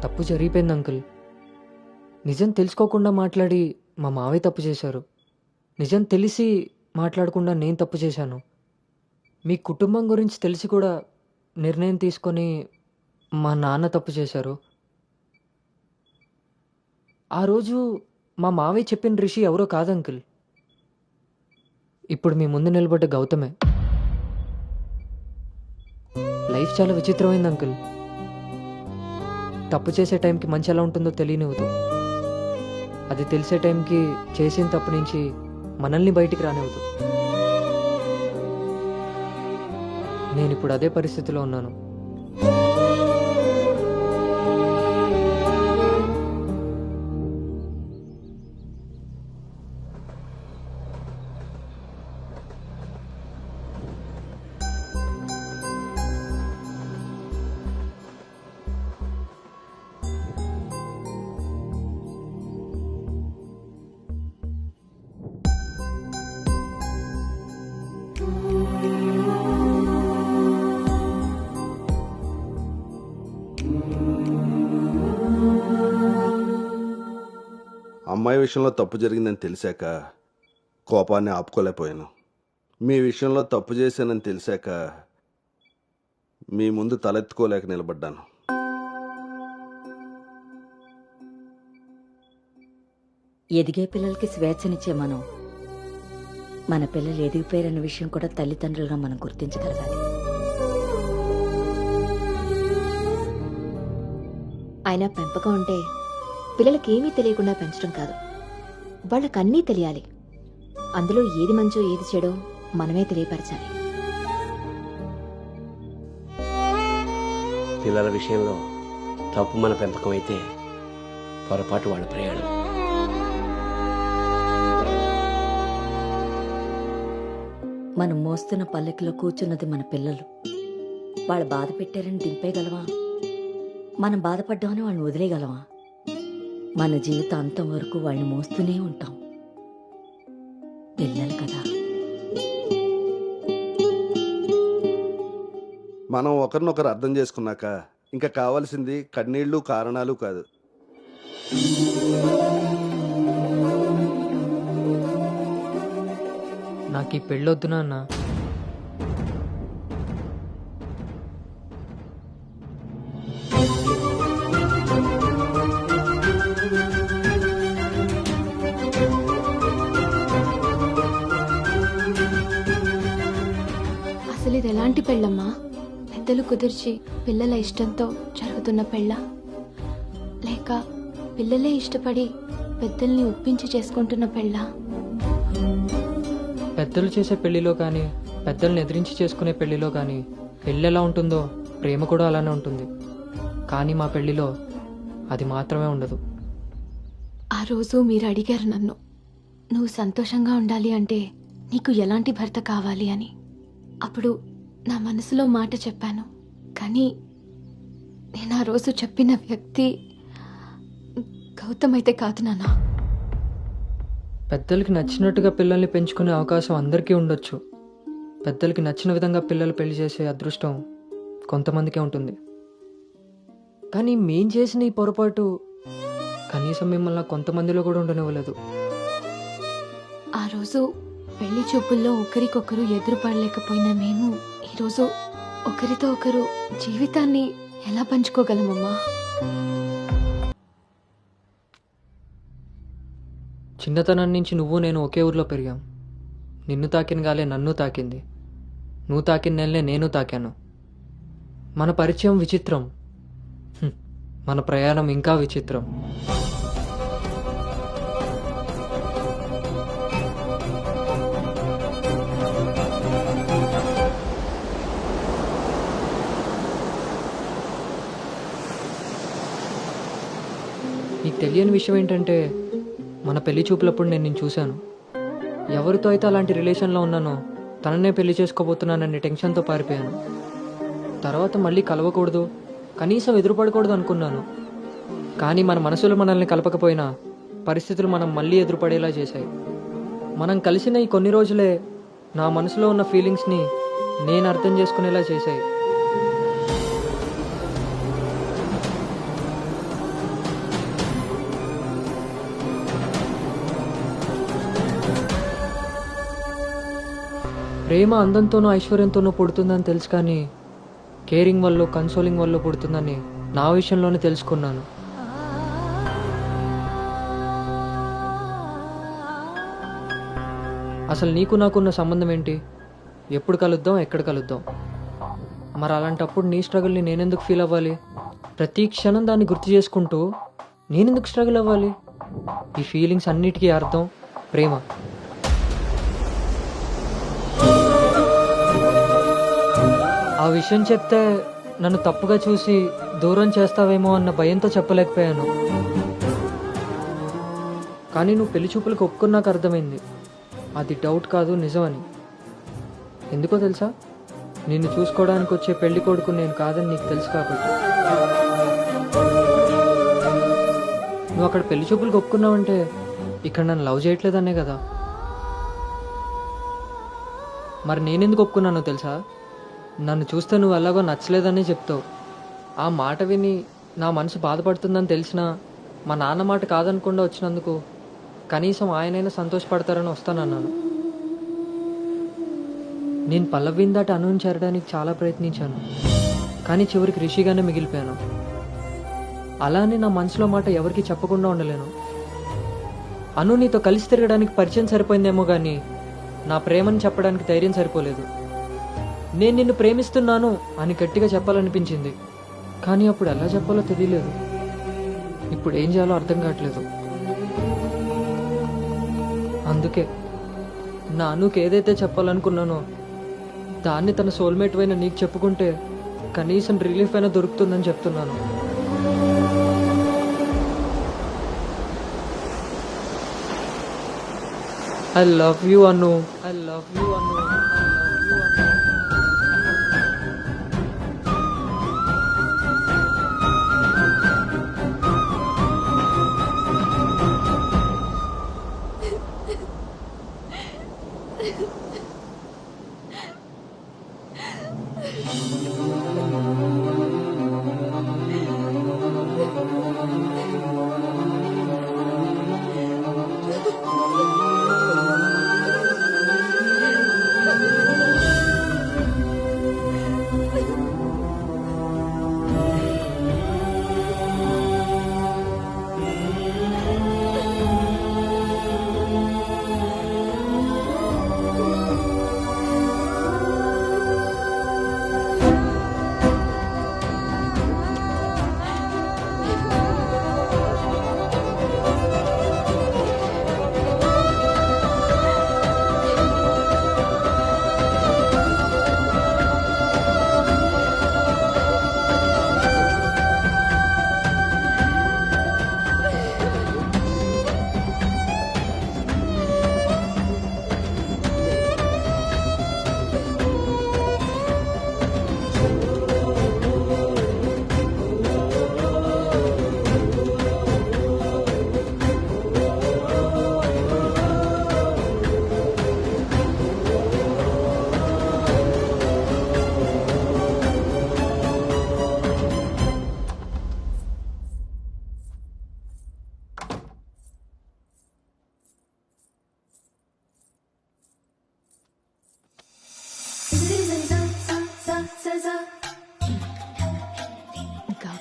తప్పు జరిగిపోయింది అంకుల్. నిజం తెలుసుకోకుండా మాట్లాడి మా మావయ్య తప్పు చేశారు. నిజం తెలిసి మాట్లాడకుండా నేను తప్పు చేశాను. మీ కుటుంబం గురించి తెలిసి కూడా నిర్ణయం తీసుకొని మా నాన్న తప్పు చేశారు. ఆ రోజు మా మావయ్య చెప్పిన రిషి ఎవరో కాదు అంకుల్, ఇప్పుడు మీ ముందు నిలబడ్డ గౌతమే. లైఫ్ చాలా విచిత్రమైంది అంకుల్. తప్పు చేసే టైంకి మంచి ఎలా ఉంటుందో తెలియనివ్వదు, అది తెలిసే టైంకి చేసిన తప్పు నుంచి మనల్ని బయటికి రానివ్వదు. నేను ఇప్పుడు అదే పరిస్థితిలో ఉన్నాను. అమ్మాయి విషయంలో తప్పు జరిగిందని తెలిసాక కోపాన్ని ఆపుకోలేకపోయాను. మీ విషయంలో తప్పు చేశానని తెలిసాక మీ ముందు తలెత్తుకోలేక నిలబడ్డాను. ఎదిగే పిల్లలకి స్వేచ్ఛనిచ్చే మనం మన పిల్లలు ఎదిగిపోయారన్న విషయం కూడా తల్లిదండ్రులుగా మనం గుర్తించగలగాలి. అయినా పెంపకం అంటే పిల్లలకి ఏమీ తెలియకుండా పెంచడం కాదు, వాళ్ళకన్నీ తెలియాలి. అందులో ఏది మంచో ఏది చెడో మనమే తెలియపరచాలి. పిల్లల విషయంలో తప్పు మన పెంపకం అయితే పొరపాటు వాళ్ళ ప్రయాణం. మనం మోస్తున్న పల్లెకిలో కూర్చున్నది మన పిల్లలు. వాళ్ళు బాధ పెట్టారని దింపేయగలవా? మనం బాధపడ్డామని వాళ్ళని వదిలేయగలవా? మన జీవితం అంతం వరకు వాళ్ళని మోస్తూనే ఉంటాం. పిల్లలు కదా. మనం ఒకరినొకరు అర్థం చేసుకున్నాక ఇంకా కావాల్సింది కన్నీళ్లు కారణాలు కాదు. నాకు ఈ పెళ్ళొద్దు నాన్న. ఎలాంటి పెళ్ళమ్మా? పెద్దలు కుదిర్చి పిల్లల ఇష్టంతో జరుగుతున్న పెళ్ళ, లేక పిల్లలే ఇష్టపడి పెద్దల్ని ఒప్పించి చేసుకుంటున్న పెళ్ళ? పెద్దలు చేసే పెళ్లిలో కానీ పెద్దల్ని ఎదిరించి చేసుకునే పెళ్లిలో కానీ పెళ్ళి ఎలా ఉంటుందో ప్రేమ కూడా అలానే ఉంటుంది. కానీ మా పెళ్లిలో అది మాత్రమే ఉండదు. ఆ రోజు మీరు అడిగారు నన్ను, నువ్వు సంతోషంగా ఉండాలి అంటే నీకు ఎలాంటి భర్త కావాలి అని. అప్పుడు నా మనసులో మాట చెప్పాను. కానీ నేను ఆ రోజు చెప్పిన వ్యక్తి గౌతమ్ అయితే కాదు నాన్న. పెద్దలకి నచ్చినట్టుగా పిల్లల్ని పెంచుకునే అవకాశం అందరికీ ఉండొచ్చు. పెద్దలకి నచ్చిన విధంగా పిల్లలు పెళ్లి చేసే అదృష్టం కొంతమందికే ఉంటుంది. కానీ మేం చేసిన ఈ పొరపాటు కనీసం మిమ్మల్ని కొంతమందిలో కూడా ఉండనివ్వలేదు. ఆ రోజు పెళ్లి చూపుల్లో ఒకరికొకరు ఎదురుపడలేకపోయిన మేము ఈరోజు ఒకరితో ఒకరు జీవితాన్ని ఎలా పంచుకోగలమమ్మా? చిన్నతనం నుంచి నువ్వు నేను ఒకే ఊర్లో పెరిగాం. నిన్ను తాకిన గాలే నన్ను తాకింది, నువ్వు తాకిన నెలనే నేను తాకాను. మన పరిచయం విచిత్రం, మన ప్రయాణం ఇంకా విచిత్రం. నీకు తెలియని విషయం ఏంటంటే మన పెళ్లి చూపులప్పుడు నేను నిన్ను చూశాను. ఎవరితో అయితే అలాంటి రిలేషన్లో ఉన్నానో తననే పెళ్లి చేసుకోబోతున్నానని టెన్షన్తో పారిపోయాను. తర్వాత మళ్ళీ కలవకూడదు, కనీసం ఎదురుపడకూడదు అనుకున్నాను. కానీ మన మనసులో మనల్ని కలపకపోయినా పరిస్థితులు మనం మళ్ళీ ఎదురుపడేలా చేశాయి. మనం కలిసిన ఈ కొన్ని రోజులే నా మనసులో ఉన్న ఫీలింగ్స్ని నేను అర్థం చేసుకునేలా చేశాయి. ప్రేమ అందంతోనూ ఐశ్వర్యంతోనూ పుడుతుందని తెలుసు, కానీ కేరింగ్ వల్ల కన్సోలింగ్ వల్ల పుడుతుందని నా విషయంలోనే తెలుసుకున్నాను. అసలు నీకు నాకున్న సంబంధం ఏంటి? ఎప్పుడు కలుద్దాం, ఎక్కడ కలుద్దాం? మరి అలాంటప్పుడు నీ స్ట్రగుల్ని నేనెందుకు ఫీల్ అవ్వాలి? ప్రతి క్షణం దాన్ని గుర్తు చేసుకుంటూ నేనెందుకు స్ట్రగుల్ అవ్వాలి? ఈ ఫీలింగ్స్ అన్నిటికీ అర్థం ప్రేమ. ఆ విషయం చెప్తే నన్ను తప్పుగా చూసి దూరం చేస్తావేమో అన్న భయంతో చెప్పలేకపోయాను. కానీ నువ్వు పెళ్లి చూపులకు ఒప్పుకున్నాక అర్థమైంది అది డౌట్ కాదు, నిజమని. ఎందుకో తెలుసా? నిన్ను చూసుకోవడానికి వచ్చే పెళ్లి కొడుకు నేను కాదని నీకు తెలుసు కాబట్టి. నువ్వు అక్కడ పెళ్లి చూపులకు ఒప్పుకున్నావంటే ఇక్కడ నన్ను లవ్ చేయట్లేదనే కదా. మరి నేనెందుకు ఒప్పుకున్నానో తెలుసా? నన్ను చూస్తే నువ్వు ఎలాగో నచ్చలేదని చెప్తావు. ఆ మాట విని నా మనసు బాధపడుతుందని తెలిసినా మా నాన్న మాట కాదనకుండా వచ్చినందుకు కనీసం ఆయనైనా సంతోషపడతారని వస్తానన్నాను. నేను పల్లవిని దాటి అనుని చేరడానికి చాలా ప్రయత్నించాను, కానీ చివరికి రిషిగానే మిగిలిపోయాను. అలానే నా మనసులో మాట ఎవరికి చెప్పకుండా ఉండలేను. అను నీతో కలిసి తిరగడానికి పరిచయం సరిపోయిందేమో కానీ నా ప్రేమని చెప్పడానికి ధైర్యం సరిపోలేదు. నేను నిన్ను ప్రేమిస్తున్నాను అని గట్టిగా చెప్పాలనిపించింది, కానీ అప్పుడు ఎలా చెప్పాలో తెలియలేదు. ఇప్పుడు ఏం చేయాలో అర్థం కావట్లేదు. అందుకే నా అనుకు ఏదైతే చెప్పాలనుకున్నానో దాన్ని తన సోల్మేట్ అయిన నీకు చెప్పుకుంటే కనీసం రిలీఫ్ అయినా దొరుకుతుందని చెప్తున్నాను. I love you, Anu. I love you, Anu. I love you, Anu.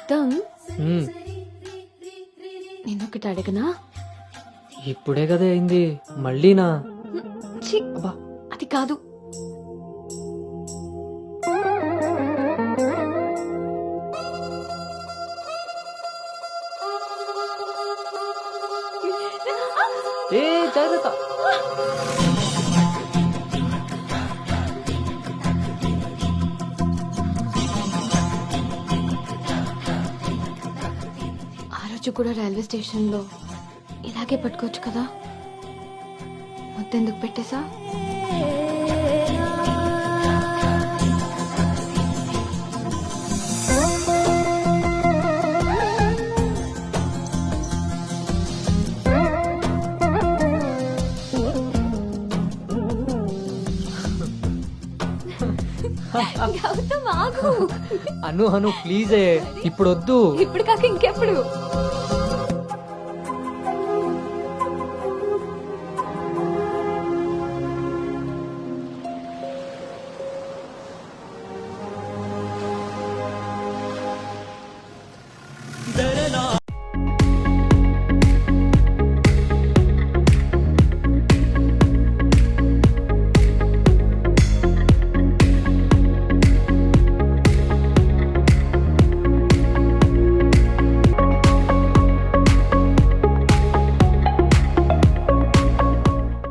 Gautam, మ్మ్. నేనొకటి అడగనా? ఇప్పుడే కదా అయింది మళ్ళీనా? ఛీ, అది కాదు. ఏ జాగ్రత్త. ఆ రోజు కూడా రైల్వే స్టేషన్లో ఇలాగే పట్టుకోవచ్చు కదా, మొత్తెందుకు పెట్టేసా? అను ప్లీజే ఇప్పుడు వద్దు. ఇప్పుడు కాక ఇంకెప్పుడు?